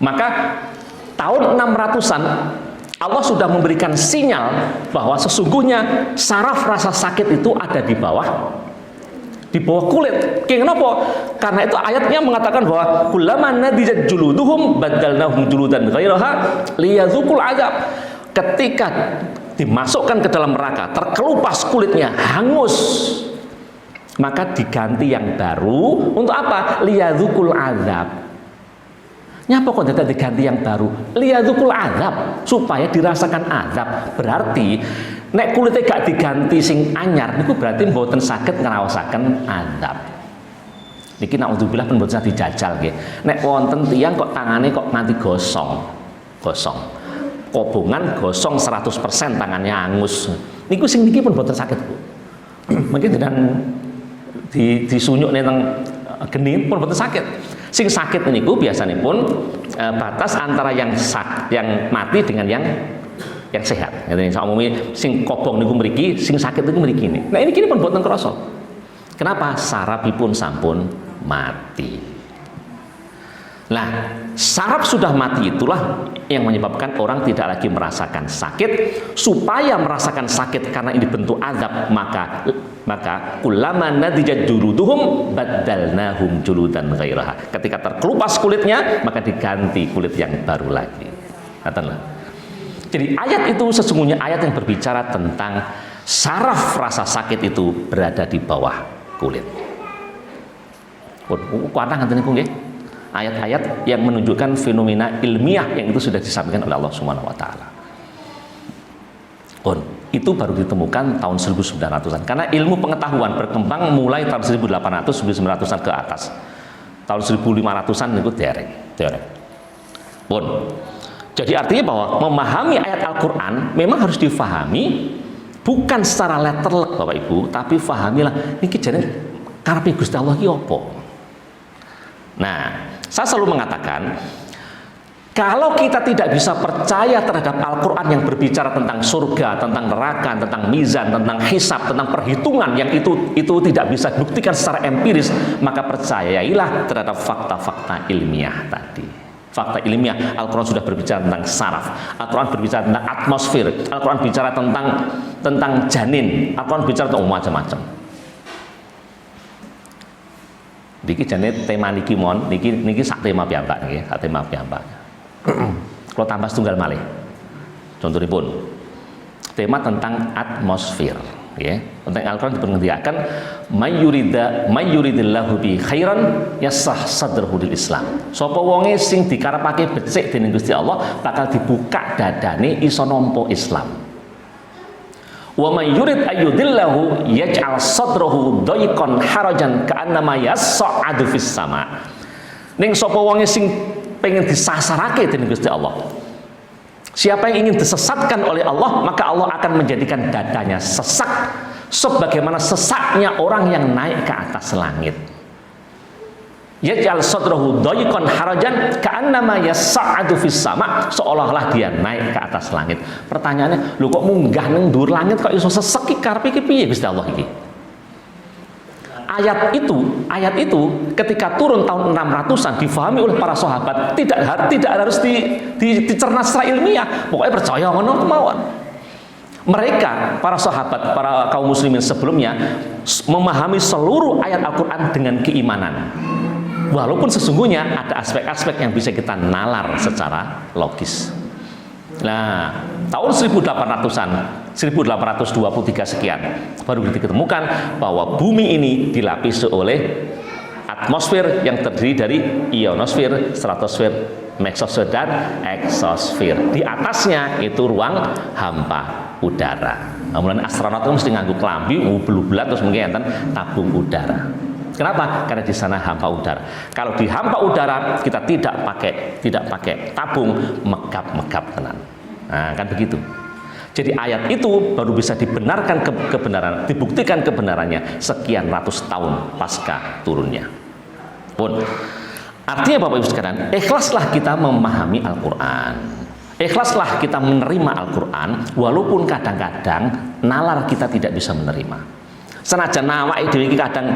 Maka tahun 600-an Allah sudah memberikan sinyal bahwa sesungguhnya saraf rasa sakit itu ada di bawah kulit. Kenapa? Karena itu ayatnya mengatakan bahwa kullaman nadijat juluduhum badalnahum juludan ghairaha liyadzuqul adzab. Ketika dimasukkan ke dalam neraka, terkelupas kulitnya, hangus, maka diganti yang baru. Untuk apa? Liyadzuqul adzab. Nyapa kok tidak diganti yang baru? Liyadzuqul adzab, supaya dirasakan azab. Berarti nek kulitnya gak diganti sing anyar niku berarti mboten saged ngraosaken azab. Niki naudzubillah pun mboten dijajal nggih. Nek wonten tiyang kok tangane kok nganti gosong. Kobongan gosong 100% tangannya angus. Niku sing niki pun mboten saged, Bu. Mungkin dengan disunyuk teng geni pun mboten saged. Sing sakit niku biasanya pun batas antara yang mati dengan yang sehat. Ngene sak umumnya sing kobong niku mriki, sing sakit niku mriki. Nah ini kini pun boten krasa. Kenapa? Sarafipun sampun mati. Nah, saraf sudah mati itulah yang menyebabkan orang tidak lagi merasakan sakit. Supaya merasakan sakit karena ini bentuk azab, maka kullama nadijat juluduhum badalnahum juludan ghairaha. Ketika terkelupas kulitnya, maka diganti kulit yang baru lagi. Katakanlah. Jadi ayat itu sesungguhnya ayat yang berbicara tentang saraf rasa sakit itu berada di bawah kulit. Kuatah ngeten niku nggih. Ayat-ayat yang menunjukkan fenomena ilmiah yang itu sudah disampaikan oleh Allah Subhanahu wa taala. Itu baru ditemukan tahun 1900-an. Karena ilmu pengetahuan berkembang mulai tahun 1800 1900-an ke atas. Tahun 1500-an itu dereng. Jadi artinya bahwa memahami ayat Al-Qur'an memang harus difahami bukan secara letterlek Bapak Ibu, tapi fahamilah niki jane karepe Gusti Allah iki apa. Nah, saya selalu mengatakan kalau kita tidak bisa percaya terhadap Al-Quran yang berbicara tentang surga, tentang neraka, tentang mizan, tentang hisab, tentang perhitungan yang itu tidak bisa dibuktikan secara empiris, maka percayailah terhadap fakta-fakta ilmiah tadi. Fakta ilmiah, Al-Quran sudah berbicara tentang saraf, Al-Quran berbicara tentang atmosfer, Al-Quran bicara tentang janin, Al-Quran bicara tentang macam-macam. Niki jane tema niki mon, niki sak tema piyambak nggih, sak tema piyambak. Kalau tambah setunggal malih. Contohipun tema tentang atmosfer, ya. Tentang Al-Qur'an dipengertiakan mayyuridillahu bi khairan yasah sadruhu lil Islam. Sapa wonge sing dikarepake becik dening Gusti Allah bakal dibuka dadane iso nampa Islam. Wa may yurid ayyudillahu yaj'al sadrahu dhayqan harajan ka'annama yas'adu fis sama. Ning sapa wonge sing pengen disasarake dening Gusti Allah. Siapa yang ingin disesatkan oleh Allah, maka Allah akan menjadikan dadanya sesak sebagaimana sesaknya orang yang naik ke atas langit. Yaj'al sadrahu dhayqan harajan ka'annama yas'adu fis sama, seolah-olah dia naik ke atas langit. Pertanyaannya, lho kok munggah nang dhuwur langit kok iso sesek iki karepe iki piye Gusti Allah iki? Ayat itu ketika turun tahun 600-an difahami oleh para sahabat, tidak harus dicerna secara ilmiah, pokoknya percaya ngono kemauan. Mereka, para sahabat, para kaum muslimin sebelumnya memahami seluruh ayat Al-Quran dengan keimanan. Walaupun sesungguhnya ada aspek-aspek yang bisa kita nalar secara logis. Nah, tahun 1800-an, 1823 sekian, baru ditemukan bahwa bumi ini dilapisi oleh atmosfer yang terdiri dari ionosfer, stratosfer, meksosfer, dan eksosfer. Di atasnya itu ruang hampa udara. Kemudian astronot itu mesti nganggo klambi, belu-belat terus mungkin enten tabung udara. Kenapa? Karena di sana hampa udara. Kalau di hampa udara kita tidak pakai tabung, megap tenan. Nah, kan begitu. Jadi ayat itu baru bisa dibenarkan kebenaran, dibuktikan kebenarannya sekian ratus tahun pasca turunnya. Artinya Bapak Ibu sekalian, ikhlaslah kita memahami Al-Quran. Ikhlaslah kita menerima Al-Qur'an walaupun kadang-kadang nalar kita tidak bisa menerima. Senajan awake dhewe iki kadang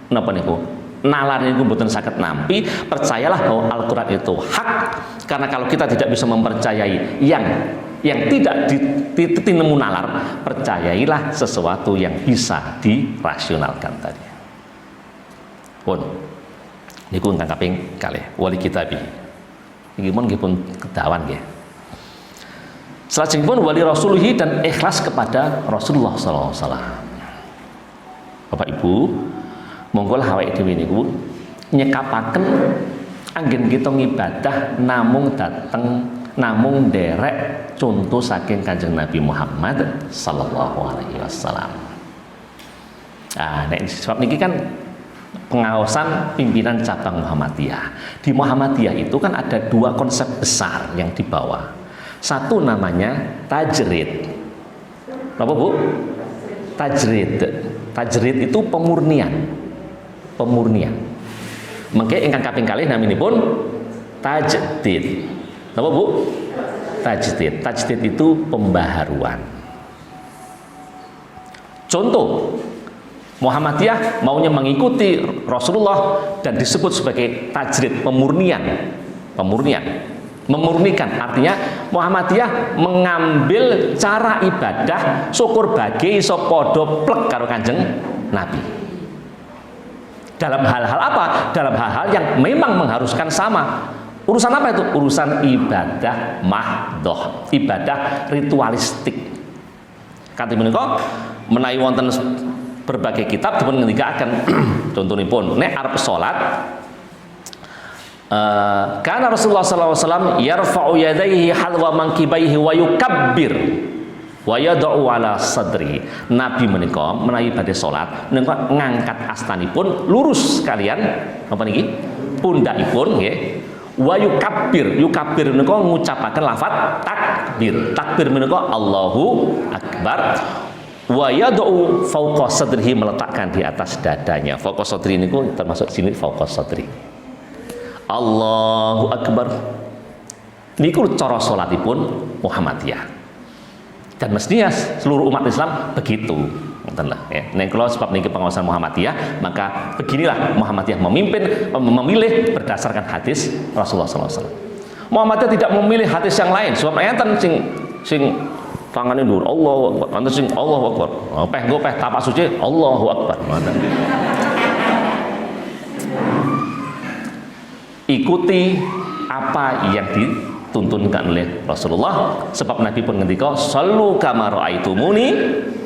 napa niku nalar niku mboten saged nampi, percayalah bahwa Al-Qur'an itu hak, karena kalau kita tidak bisa mempercayai yang tidak tinemu nalar, percayailah sesuatu yang bisa dirasionalkan tadi. Pun niku ingkang kaping kalih wali kitabi. Niki pun kedawan nggih. Salajengipun wali rasulihi dan ikhlas kepada Rasulullah sallallahu alaihi wasallam. Bapak Ibu, monggo lah awake dhewe niku nyekapaken anggen kita ngibadah namung derek contoh saking Kanjeng Nabi Muhammad sallallahu alaihi wasallam. Nek sebab niki kan pengawasan pimpinan cabang Muhammadiyah. Di Muhammadiyah itu kan ada dua konsep besar yang dibawa. Satu namanya tajrid. Apa Bu? Tajrid. Tajrid itu pemurnian. Mengke ingkang kaping kalih naminipun tajdid. Apa Bu? Tajdid. Tajdid itu pembaharuan. Contoh, Muhammadiyah maunya mengikuti Rasulullah dan disebut sebagai tajrid, memurnikan, artinya Muhammadiyah mengambil cara ibadah syukur bagi iso padha plek karo Kanjeng Nabi. Dalam hal-hal apa? Dalam hal-hal yang memang mengharuskan sama. Urusan apa itu? Urusan ibadah mahdhoh, ibadah ritualistik. Kanthi menika menawi wonten berbagai kitab dipun ngendikaken contonipun nek arep salat karena Rasulullah SAW yarfa'u yadayhi halwa mankibaihi wa yukabbir wa yad'u ala sadri. Nabi menika menawi badhe salat menika ngangkat astanipun lurus kalian apa niki pundakipun nggih, wa yukabbir menika ngucapaken lafaz takbir menika Allahu akbar, wa yad'u fawqa sadrihi meletakkan di atas dadanya. Fawqa sadri niku termasuk sini fawqa sadri. Allahu akbar. Niku cara salatipun Muhammadiyah. Dan mestinya seluruh umat Islam begitu. Ngoten lah ya. Nek kula sebab niki pengawasan Muhammadiyah, maka beginilah Muhammadiyah memilih berdasarkan hadis Rasulullah SAW. Muhammadiyah tidak memilih hadis yang lain. Sebab enten sing tangannya dhuwur Allahu akbar, enten sing Allahu akbar. Peh tapak suci Allahu akbar. Ikuti apa yang dituntunkan oleh Rasulullah, sebab Nabi pun ngendika sallu kama raaitumuni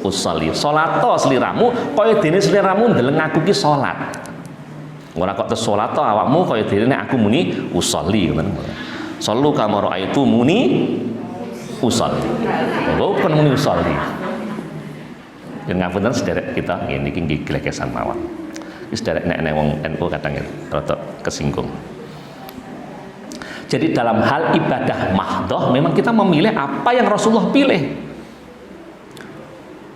usolli. Salato sliramu kaya dene sliramu ndeleng aku ki salat. Ora kok tes salato awakmu kaya dene nek aku muni usolli ngoten. Sallu kama raaitumuni usolli. Lho kon muni usolli. Yen ngapunten sederek kita ngene iki nggih glegesan mawon. Wis sederek nek wong NU kadang rada kesinggung. Jadi dalam hal ibadah mahdhoh memang kita memilih apa yang Rasulullah pilih.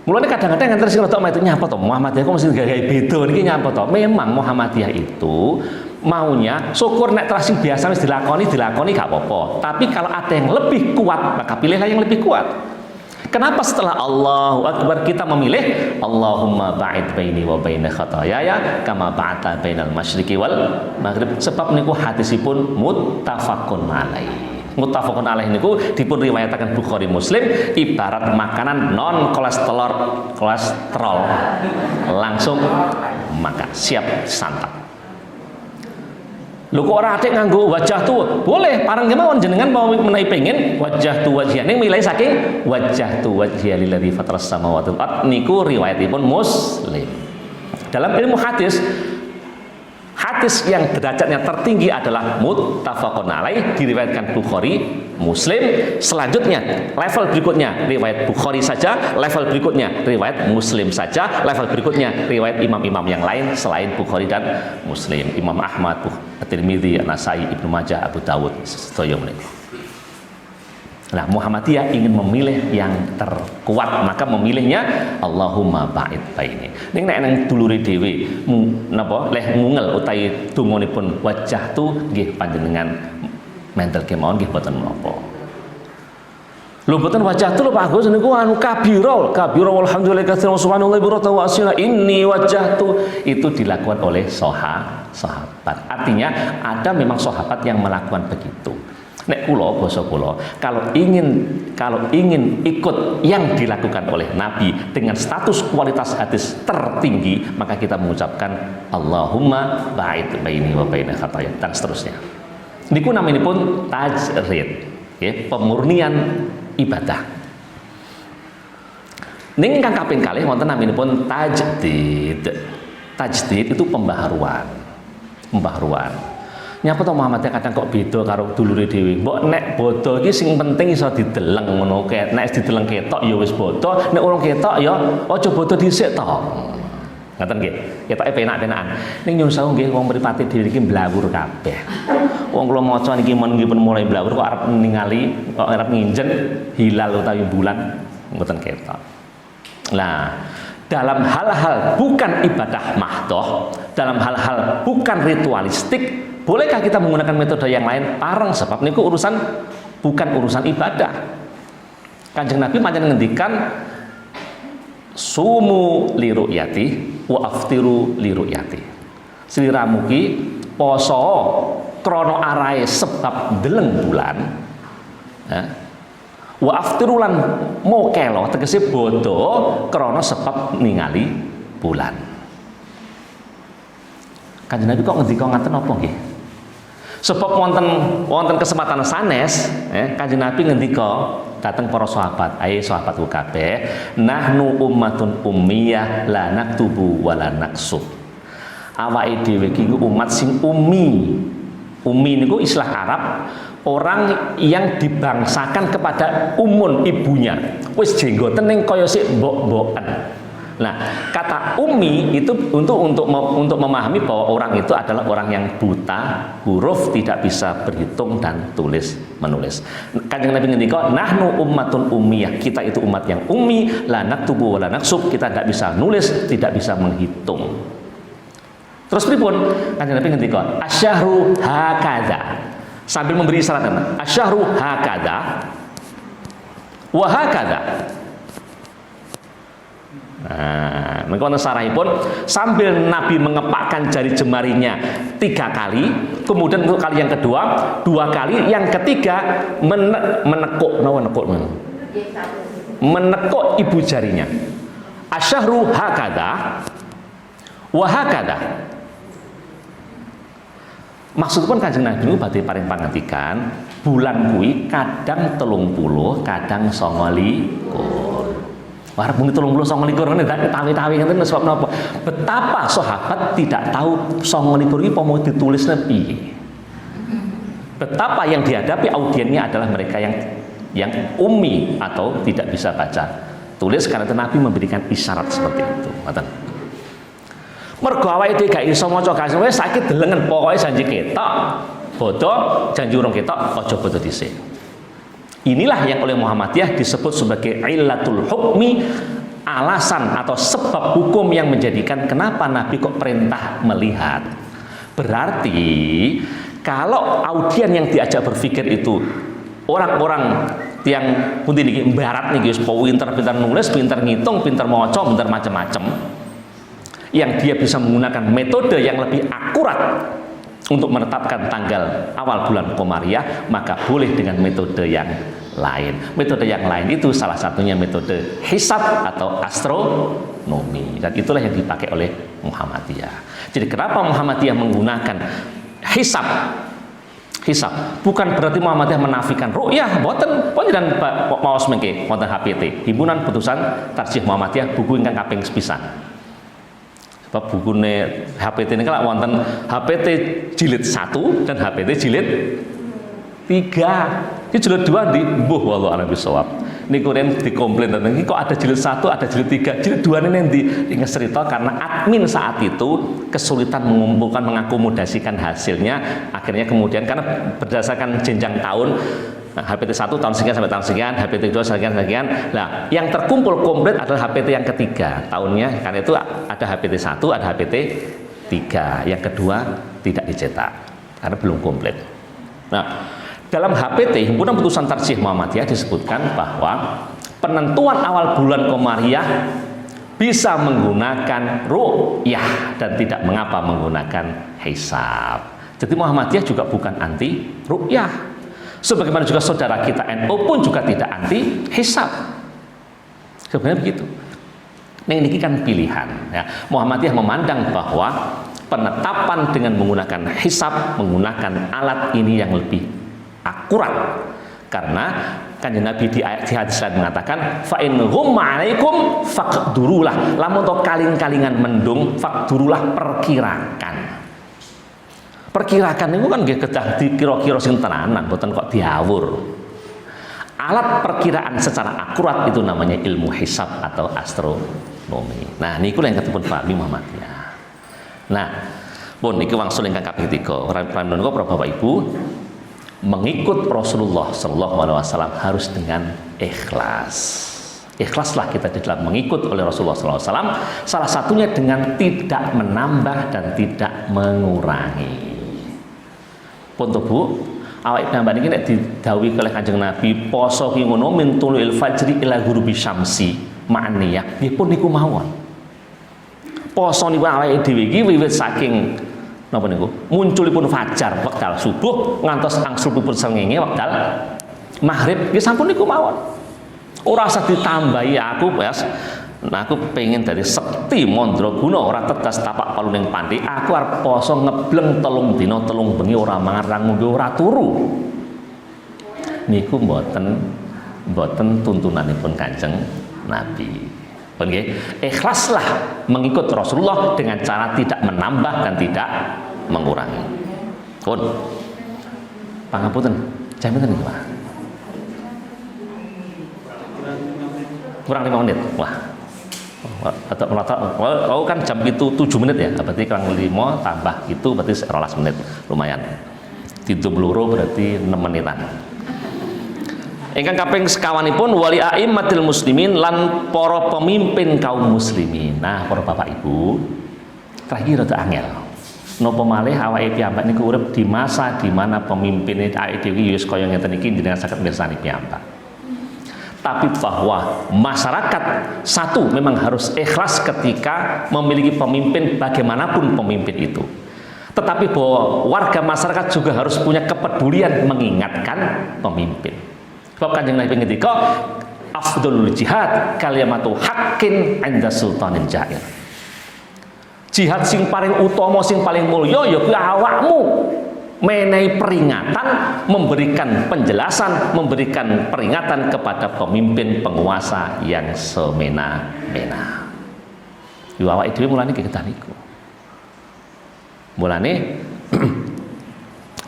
Mulane kadang-kadang enten sing rada itu nyapa to Muhammadiyah kok mesti gawe beda niki nyapa to. Memang Muhammadiyah itu maunya syukur nek terus biasa wis dilakoni gak apa-apa. Tapi kalau ada yang lebih kuat maka pilihlah yang lebih kuat. Kenapa setelah Allahu Akbar kita memilih Allahumma ba'id baini wa baina khataayaya kama ba'ata bainal masyriqi wal maghrib? Sebab niku hadisipun muttafaqun alaih. Muttafaqun alaih niku dipun riwayataken Bukhari Muslim ibarat makanan non kolesterol langsung makan siap santap. Lho kok ora atik nganggo wajah tu? Boleh, parang kemawon jenengan mau menawi pengen wajah tu wajhiya ning milih saking wajah tu wajhiya lilladzi fataras samawati wal ard niku riwayatipun Muslim. Dalam ilmu hadis yang derajatnya tertinggi adalah muttafaqun alaih diriwayatkan Bukhari Muslim. Selanjutnya level berikutnya riwayat Bukhari saja, level berikutnya riwayat Muslim saja, level berikutnya riwayat imam-imam yang lain selain Bukhari dan Muslim, Imam Ahmad, At-Tirmidzi, An-Nasai, Ibnu Majah, Abu Dawud sedaya menika. Nah, Muhammadiyah ingin memilih yang terkuat, maka memilihnya Allahumma ba'id baini. Ning nek nang dulure dhewe napa leh ngungel utawi donganipun wajah tu nggih panjenengan mental kemawon nggih boten menapa. Lho mboten wajahtu lho Pak Agus niku anu kabira walhamdulillah katsiran subhanallah birata wa asila inni wajahtu itu dilakukan oleh sahabat. Artinya ada memang sahabat yang melakukan begitu. Nek kula basa kula kalau ingin ikut yang dilakukan oleh Nabi dengan status kualitas hadis tertinggi, maka kita mengucapkan Allahumma ba'id baini wa baina khataya dan seterusnya. Niku naminipun tajrid, ya, pemurnian ibadah. Ning ingkang kaping kalih wonten naminipun tajdid. Tajdid itu pembaharuan. Nyapa to Muhammadiyah kadang kok beda karo dulure dhewe. Mbok nek bodo iki sing penting iso dideleng ngono kae. Nek dideleng ketok ya wis bodo, nek urung ketok ya aja bodo dhisik to. Ngoten nggih. Ketoke penak-penakan. Ning nyuwun sewu nggih wong mripate dhewe iki blawur kabeh. Wong kula maca niki men nggih pun mulai blawur kok arep ningali, kok arep nginjen hilal utawi bulan mboten ketok. Lah, dalam hal-hal bukan ibadah mahdoh, dalam hal-hal bukan ritualistik, bolehkah kita menggunakan metode yang lain? Pareng, sebab niku bukan urusan ibadah. Kanjeng Nabi pancen ngendikan sumu li ru'yati wa aftiru li ru'yati. Sliramu ki poso krana arahe sebab deleng bulan. Ya. Wa aftiru lan mokelo tegese bodo krana sebab ningali bulan. Kanjeng Nabi kok ngendika ngaten napa nggih? Sebab wonten kesempatan sanes, Kanjeng Nabi ngendika dateng para sahabat, ayo sahabatku kabeh, nahnu ummatun ummiyah la naktubu wa la naksub. Awake dhewe iki umat sing ummi. Ummi niku istilah Arab, orang yang dibangsakan kepada umun ibunya. Wis jenggoten ning kaya sik mbok-mboken. Nah, kata ummi itu untuk memahami bahwa orang itu adalah orang yang buta huruf, tidak bisa berhitung dan tulis menulis. Kanjeng Nabi ngendika, nahnu ummatun ummiyah, kita itu umat yang ummi, la naktubu wa la naksub, kita tidak bisa nulis, tidak bisa menghitung. Terus pripun? Kanjeng Nabi ngendika, asyahru hakadha, sambil memberi isyarat, asyahru hakadha wa hakadha. Nah, mengkono sarahipun sambil Nabi mengepakkan jari jemarinya 3 kali, kemudian untuk kali yang kedua 2 kali, yang ketiga menekuk ibu jarinya. Asyahru hakada wa hakada. Maksudipun Kanjeng Nabi niku badhe paring pangandikan, bulan kuwi kadang 30, kadang 29. Wah, muni 30-29 ngene tawi-tawi ngene sebab napa? Betapa sahabat tidak tahu 29 iki apa mau ditulisne piye. Betapa yang dihadapi audiennya adalah mereka yang ummi atau tidak bisa baca tulis, karena itu Nabi memberikan isyarat seperti itu. Ngoten. Mergo awake dhewe gak iso maca gak wis sakit delengen, pokoke janji ketok, bodo, janji urung ketok, aja bodo dhisik. Inilah yang oleh Muhammadiyah disebut sebagai illatul hukmi, alasan atau sebab hukum yang menjadikan kenapa Nabi kok perintah melihat. Berarti kalau audien yang diajak berpikir itu orang-orang yang pundi niki barat niki wis pinter-pinter nulis, pinter ngitung, pinter maca, pinter macam-macam, yang dia bisa menggunakan metode yang lebih akurat untuk menetapkan tanggal awal bulan Komariah, maka boleh dengan metode yang lain. Metode yang lain itu salah satunya metode hisab atau astronomi, dan itulah yang dipakai oleh Muhammadiyah. Jadi kenapa Muhammadiyah menggunakan hisab? Hisab bukan berarti Muhammadiyah menafikan ru'yah, boten. Dan maos mengke wonten HPT, Himpunan Putusan Tarjih Muhammadiyah, buku ingkang kaping sepisan. Sebab bukune HPT ini kan wonten HPT jilid 1 dan HPT jilid 3. Ini jilid 2 di mbuh wallahu a'lam bishawab. Niku ren dikomplain tentang ini kok ada jilid 1, ada jilid 3. Jilid 2 ini nanti ingat cerita karena admin saat itu kesulitan mengumpulkan, mengakomodasikan hasilnya. Akhirnya kemudian karena berdasarkan jenjang tahun, nah, HPT 1 tahun sekian sampai tahun sekian, HPT 2 sekian. Nah, yang terkumpul komplit adalah HPT yang ketiga tahunnya. Karena itu ada HPT 1, ada HPT 3. Yang kedua tidak dicetak karena belum komplit. Nah, Dalam HPT, Himpunan Putusan Tarjih Muhammadiyah, disebutkan bahwa penentuan awal bulan Komariah bisa menggunakan ru'yah dan tidak mengapa menggunakan hisab. Jadi Muhammadiyah juga bukan anti ru'yah. Sebagaimana juga saudara kita NU pun juga tidak anti hisab. Sebenarnya begitu. Nah, ini kan pilihan. Ya. Muhammadiyah memandang bahwa penetapan dengan menggunakan hisab, menggunakan alat ini yang lebih akurat. Karena Kanjeng Nabi di hadis lain mengatakan fa in ghumma alaikum faqdurulah, lamun to kaling-kalingan mendung faqdurulah, perkirakan itu kan nggih kedah dikira-kira sing tenanan, mboten kok diawur. Alat perkiraan secara akurat itu namanya ilmu hisab atau astronomi. Nah, niku yang ketepun pahami Muhammadiyah. Nah, pun niki wangsul ingkang kaping 3. Ora Bapak Ibu, mengikut Rasulullah Shallallahu Alaihi Wasallam harus dengan ikhlas. Ikhlaslah kita di dalam mengikut oleh Rasulullah Sallallahu Alaihi Wasallam. Salah satunya dengan tidak menambah dan tidak mengurangi. Pun Bu, awake piyambak niki nek didhawuhi oleh Kanjeng Nabi poso ki ngono min tuluil fajri ila ghurubi syamsi ma'niyah, nggih pun niku mawon. Poso niku awake dhewe iki wiwit saking napa niku munculipun fajar wekdal subuh ngantos angsulipun srengenge wekdal maghrib, nggih sampun niku mawon. Ora usah ditambahi aku wes. Nah, aku pengen dari sekti mandraguna ora tetes tapak paluning pandi. Aku arep poso ngebleng 3 dina 3 bengi ora mangan ora ngombe ora turu. Niku mboten tuntunanipun Kanjeng Nabi. Pun nggih, ikhlaslah mengikut Rasulullah dengan cara tidak menambah dan tidak mengurangi. Pun pangapunten, jam pinten niki, Pak? Kurang 5 menit. Wah. Oh kan jam itu 7 menit ya, berarti kurang 5 tambah itu berarti 12 menit, lumayan. Tidur bluro berarti 6 menitan. Ingkang kaping sekawanipun wali a'immatil muslimin lan para pemimpin kaum muslimin. Nah, para Bapak Ibu, terakhir rada angel. Napa malih awake piyambak niku urip di masa di mana pemimpin awake dhewe wis kaya ngeten iki jenengan saged mirsani piyambak. Tapi bahwa masyarakat satu memang harus ikhlas ketika memiliki pemimpin bagaimanapun pemimpin itu. Tetapi bahwa warga masyarakat juga harus punya kepedulian mengingatkan pemimpin. Sebab Kanjeng Nabi ngendika afdhalul jihad kalimatu haqqin 'inda sultanin jair. Jihad sing paling utama, sing paling mulya ya kuwi awakmu. Menehi peringatan, memberikan penjelasan, memberikan peringatan kepada pemimpin penguasa yang semena-mena. Yu awake dhewe mulane kedah niku. Mulane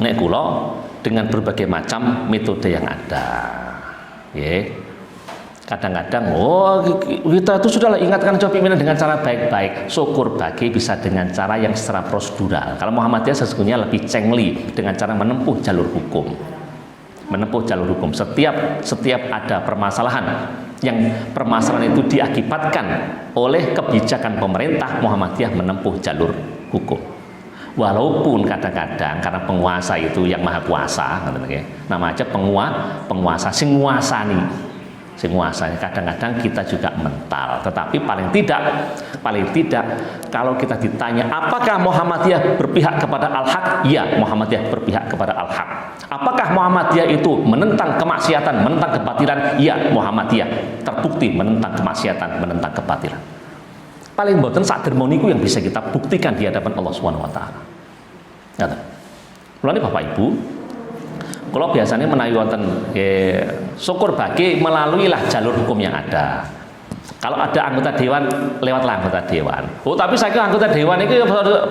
nek kula dengan berbagai macam metode yang ada. Nggih. Kadang-kadang kita itu sudahlah ingatkan coba pimpinan dengan cara baik-baik, syukur bagi bisa dengan cara yang secara prosedural. Kalau Muhammadiyah sesungguhnya lebih cengli dengan cara menempuh jalur hukum. Setiap ada permasalahan yang permasalahan itu diakibatkan oleh kebijakan pemerintah, Muhammadiyah menempuh jalur hukum. Walaupun kadang-kadang karena penguasa itu yang maha kuasa, nama aja penguasa sing nguasani. Kadang-kadang kita juga mental, tetapi paling tidak kalau kita ditanya apakah Muhammadiyah berpihak kepada al-haq, ya Muhammadiyah berpihak kepada al-haq. Apakah Muhammadiyah itu menentang kemaksiatan, menentang kebatilan, ya Muhammadiyah terbukti menentang kemaksiatan, menentang kebatilan. Paling boten sak dermo niku yang bisa kita buktikan di hadapan Allah Subhanahu wa taala. Ngaten. Mulane Bapak Ibu, kalau biasanya menawi wonten syukur bagi melaluilah jalur hukum yang ada. Kalau ada anggota dewan, lewatlah anggota dewan. Oh, tapi saya kira anggota dewan ini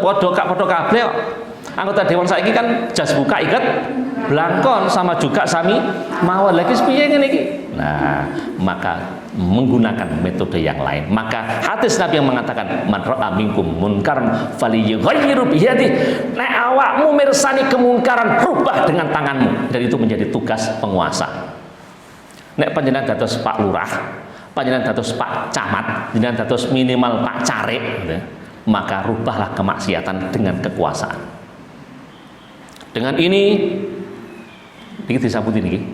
podo kabeh. Anggota dewan saiki kan jas buka ikat blangkon sama juga sami mawon lagi piye ngene iki. Nah, maka menggunakan metode yang lain. Maka hadis Nabi yang mengatakan man ra'a minkum munkaran falyughayyirhu bi yadihi. Nek awakmu mirsani kemungkaran, rubah dengan tanganmu. Dan itu menjadi tugas penguasa. Nek panjenengan dados Pak Lurah, panjenengan dados Pak Camat, panjenengan dados minimal Pak Carik, gitu, maka rubahlah kemaksiatan dengan kekuasaan. Dengan ini Iki desa putih niki.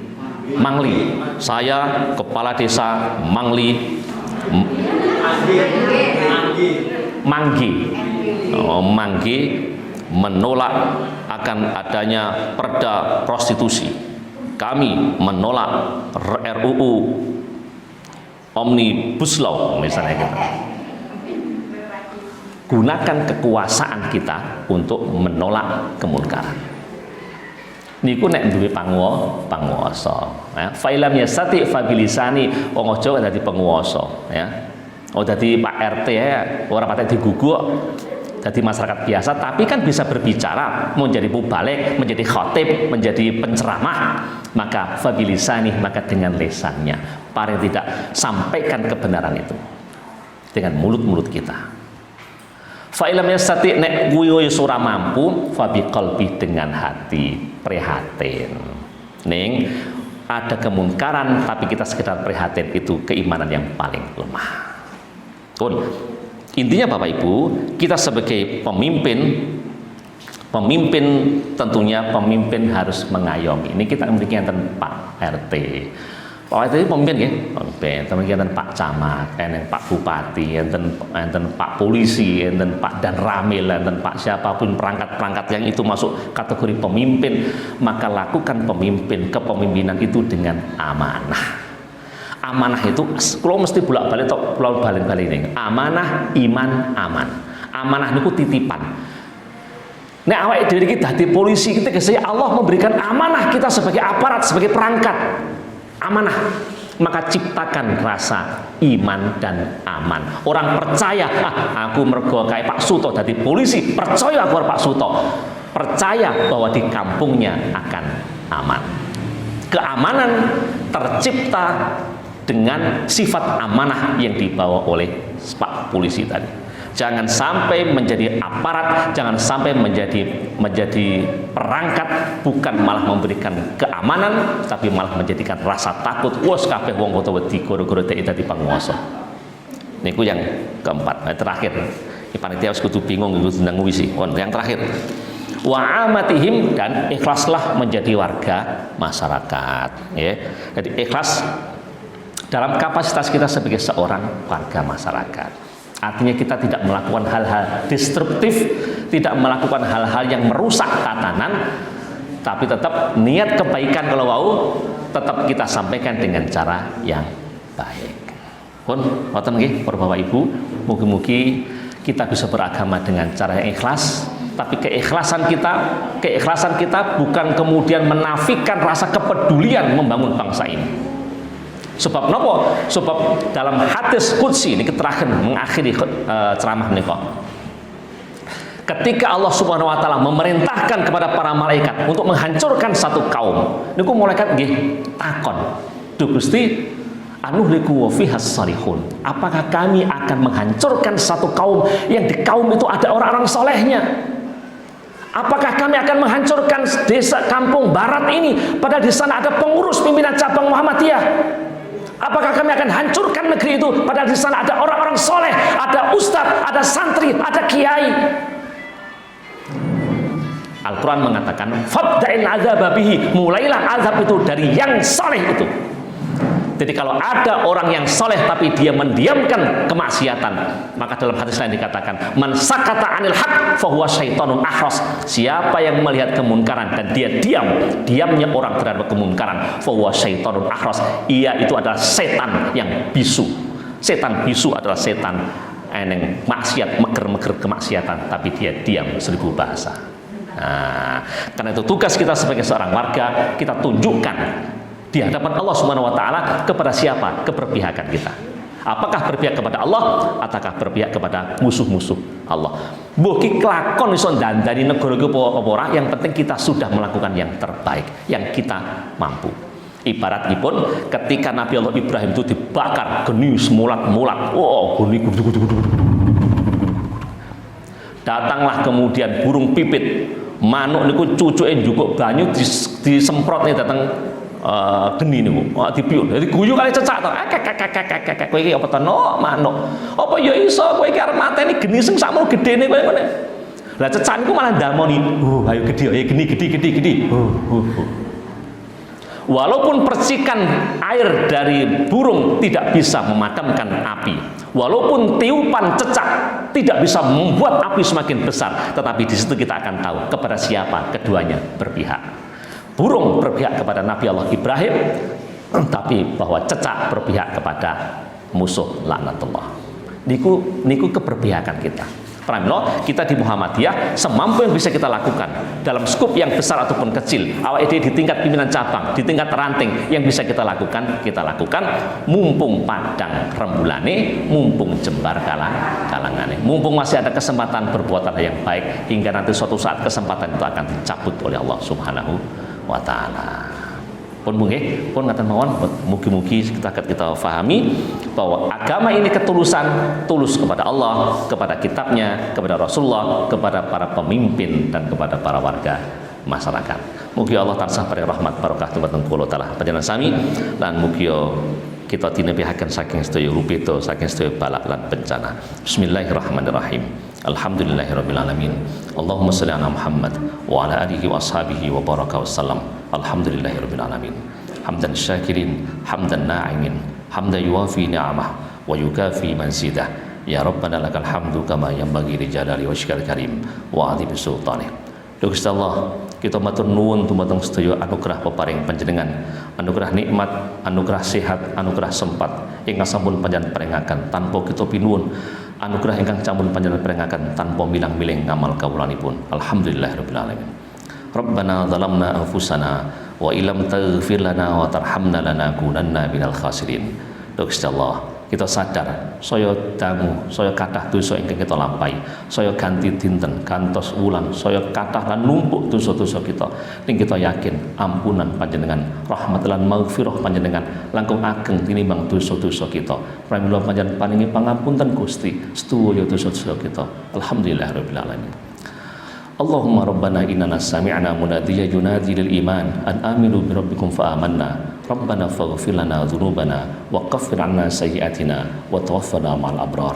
Mangli. Saya kepala desa Mangli. Manggi. Oh, Manggi menolak akan adanya perda prostitusi. Kami menolak RUU Omnibus Law misalnya gitu. Gunakan kekuasaan kita untuk menolak kemungkaran. Niku nek duwe panguwasa, ya. Failam yastati fabilisani, wong aja dadi penguwasa, ya. Oh dadi Pak RT ya, ora patek diguguk. Dadi masyarakat biasa, tapi kan bisa berbicara, menjadi mubalik, menjadi khatib, menjadi penceramah. Maka fabilisani, maka dengan lisannya, paling tidak sampaikan kebenaran itu dengan mulut-mulut kita. Fa'ilam yastati nek kuwi ora mampu, fabi qalbi dengan hati prihatin. Ning ada kemungkaran tapi kita sekedar prihatin, itu keimanan yang paling lemah. Intinya Bapak Ibu, kita sebagai pemimpin tentunya pemimpin harus mengayomi. Ini kita memiliki Pak RT. Pak RT itu pemimpin ya, pemimpin Pak Camat, Pak Bupati, enten Pak Polisi, enten Pak Danramil, enten Pak siapapun perangkat-perangkat yang itu masuk kategori pemimpin, maka lakukan kepemimpinan itu dengan amanah. Amanah itu, kalau mesti bolak-balik atau balik ini. Amanah, iman, aman. Amanah itu titipan. Nek awake dhewe iki dadi polisi, kita kesaya Allah memberikan amanah kita sebagai aparat, sebagai perangkat. Amanah. Maka ciptakan rasa iman dan aman. Orang percaya, aku mergo kayak Pak Suto dadi polisi, percaya aku Pak Suto. Percaya bahwa di kampungnya akan aman. Keamanan tercipta dengan sifat amanah yang dibawa oleh Pak Polisi tadi. Jangan sampai menjadi aparat, jangan sampai menjadi perangkat, bukan malah memberikan keamanan, tapi malah menjadikan rasa takut. Wes kabeh wong foto wedi gara-gara dadi panguwasa. Niku yang keempat, terakhir. Iki panitia wis kudu bingung kudu ndang ngwisi. Yang terakhir. Wa amatihim, dan ikhlaslah menjadi warga masyarakat, ya. Jadi ikhlas dalam kapasitas kita sebagai seorang warga masyarakat. Artinya kita tidak melakukan hal-hal destruktif, tidak melakukan hal-hal yang merusak tatanan, tapi tetap niat kebaikan kalau mau tetap kita sampaikan dengan cara yang baik. Pun wonten nggih para Bapak Ibu, mugi-mugi kita bisa beragama dengan cara yang ikhlas, tapi keikhlasan kita bukan kemudian menafikan rasa kepedulian membangun bangsa ini. Sebab napa? Sebab dalam hadis qudsi ini terakhir mengakhiri ceramah menika. Ketika Allah Subhanahu wa taala memerintahkan kepada para malaikat untuk menghancurkan satu kaum, niku malaikat nggih takon, "Duh Gusti, anuhliku wa fihas salihun." Apakah kami akan menghancurkan satu kaum yang di kaum itu ada orang-orang solehnya? Apakah kami akan menghancurkan desa kampung barat ini padahal di sana ada pengurus pimpinan cabang Muhammadiyah? Apakah kami akan hancurkan negeri itu padahal di sana ada orang-orang soleh, ada ustadz, ada santri, ada kiai? Al-Quran mengatakan, "Fabda'il azaba bihi," mulailah azab itu dari yang soleh itu. Jadi kalau ada orang yang soleh tapi dia mendiamkan kemaksiatan, maka dalam hadis lain dikatakan, "Man sakata 'anil haq fahuwa syaitonun ahras." Siapa yang melihat kemunkaran dan dia diamnya orang terhadap kemunkaran, fahuwa syaitonun ahras. Ia itu adalah setan yang bisu. Setan bisu adalah setan yang maksiat, meger-meger kemaksiatan, tapi dia diam 1000 bahasa. Nah, karena itu tugas kita sebagai seorang warga, kita tunjukkan di hadapan Allah Subhanahu wa taala kepada siapa keberpihakan kita. Apakah berpihak kepada Allah ataukah berpihak kepada musuh-musuh Allah? Mbok ki kelakon iso ndandani negara iki apa ora, yang penting kita sudah melakukan yang terbaik yang kita mampu. Ibaratipun ketika Nabi Allah Ibrahim itu dibakar geni mulat-mulat. Geni. Datanglah kemudian burung pipit, manuk niku cucuke njukuk banyu disemprotne datang geni niku dipiun. Dadi guyu kali cecak to. Kowe iki apa to? No, manuk. Apa ya iso kowe iki arep mateni geni sing sakmono gedene kowe ngene. Lah cecak niku malah ndamoni. Ayo gede, ayo geni. Walaupun percikan air dari burung tidak bisa memadamkan api, walaupun tiupan cecak tidak bisa membuat api semakin besar, tetapi di situ kita akan tahu kepada siapa keduanya berpihak. Burung berpihak kepada Nabi Allah Ibrahim, tapi bahwa cecak berpihak kepada musuh laknatullah. Niku keberpihakan kita. Pramila, kita di Muhammadiyah semampu yang bisa kita lakukan dalam skup yang besar ataupun kecil, awak di tingkat pimpinan cabang, di tingkat ranting yang bisa kita lakukan, mumpung padang rembulane, mumpung jembar kalangane, mumpung masih ada kesempatan berbuat hal yang baik, hingga nanti suatu saat kesempatan itu akan dicabut oleh Allah Subhanahu wa Ta'ala. Pun mungkin, pun ngatan mawon, mugi-mugi kita fahami bahwa agama ini ketulusan, tulus kepada Allah, kepada kitabnya, kepada Rasulullah, kepada para pemimpin dan kepada para warga masyarakat. Mugi Allah tansah paring rahmat barokah dumateng kula taala panjenengan sami, lan mugi kita dinebihaken saking sedaya rupita, saking sedaya balak lan bencana. Bismillahirrahmanirrahim. Alhamdulillahirabbil alamin. Allahumma shalli ala Muhammad wa ala alihi wa ashabihi wa baraka wasallam. Alhamdulillahirabbil alamin. Hamdan syakirin, hamdan na'imin, hamdan yuwafi ni'amah wa yukafi manzidah. Ya Rabbana lakal hamdu kama yanbaghi li jalali wajhikal karim wa 'azimi sultanih. Gusti Allah, kita matur nuwun dumateng sedaya anugerah peparing panjenengan, anugerah nikmat, anugerah sehat, anugerah sempat ingkang sampun panjenengan paringaken tanpa kita pinuwun, anugerah ingkang sampun panjenengan paringaken tanpa milang-miling ngamal kawulanipun. Alhamdulillahirabbil alamin. Rabbana zalamna anfusana wa illam taghfir lana wa tarhamna lanakunanna minal khasirin. Gusti Allah, kita sadar saya dangu, saya kathah dosa ingkang kita lampahi, saya ganti dinten gantos wulan, saya kathah lan numpuk dosa-dosa kita. Ning kita yakin ampunan panjenengan, rahmat lan maghfirah panjenengan langkung ageng tinimbang dosa-dosa kita. Pramila panjenengan paringi pangampunten Gusti sedaya dosa-dosa kita. Alhamdulillahirabbil alamin. Allahumma rabbana innana sami'na munadiyan yunadi lil iman an aminu bi rabbikum fa amanna. Rabbana faghfir lana dzunubana wa kaffir 'anna sayyi'atina wa tawaffana ma'al abrar.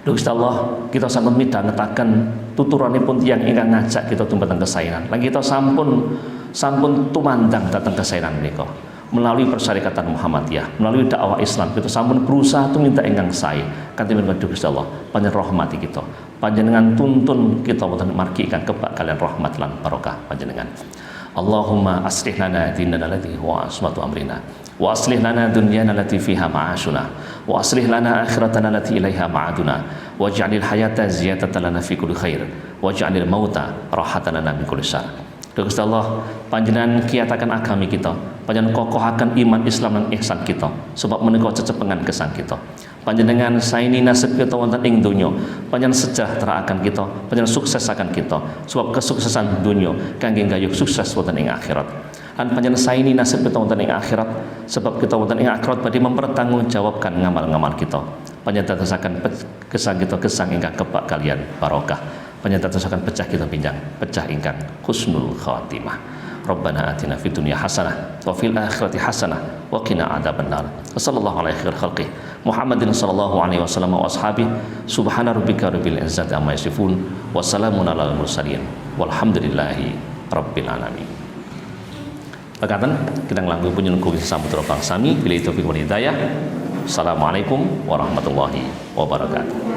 Gusti Allah, kita sampun midhangetaken tuturanipun tiyang ingkang ngajak kita dumateng kesaenan. Lan kita sampun tumandang dhateng kesaenan menika. Melalui persyarikatan Muhammadiyah, melalui dakwah Islam, kita sampun berusaha tuminta ingkang sae kanthi menika Gusti Allah, panjenengan rahmati kita. Panjenengan tuntun kita wonten margi ingkang kebak kalian rahmat lan barokah panjenengan. Allahumma aslih lana dinana allati huwa asmatu amrina wa aslih lana dunyana allati fiha ma'ashuna wa aslih lana akhiratana allati ilaiha ma'aduna waj'alil hayata ziyadatan lana fi kulli khair waj'alil mauta rahatan lana min kulli syarr. Gusti Allah, panjenengan kiyataken agami kita, panjenengan kokohaken iman Islam lan ihsan kita, sebab menika cecepengan gesang kita. Panjenengan saini nasib kita wonten ing donya, panjenengan sejahtera akan kita, panjenengan sukses akan kita, sebab kesuksesan donya kangge gayuh sukses wonten ing akhirat. Lan panjenengan saini nasib kita wonten ing akhirat, sebab kita wonten ing akhirat badhe mempertanggungjawabkan ngamal-ngamal kita. Panjenengan dadosaken gesang kita gesang ingkang kebak kalian barokah. Panjenengan dadosaken pecah kita pinjang, pecah ingkang husnul khatimah. Rabbana atina fid dunya hasanah wa fil akhirati hasanah wa qina adzabannar. Wassallallahu alaihi khalqi Muhammadin sallallahu alaihi wasallam wa ashabihi. Subhana rabbika rabbil izzati amma yasifun wa salamun alal mursalin walhamdulillahi rabbil alamin. Pekaten kidang langkung punjul kuwi samudra bangsami bila taufiq wal hidayah. Assalamualaikum warahmatullahi wabarakatuh.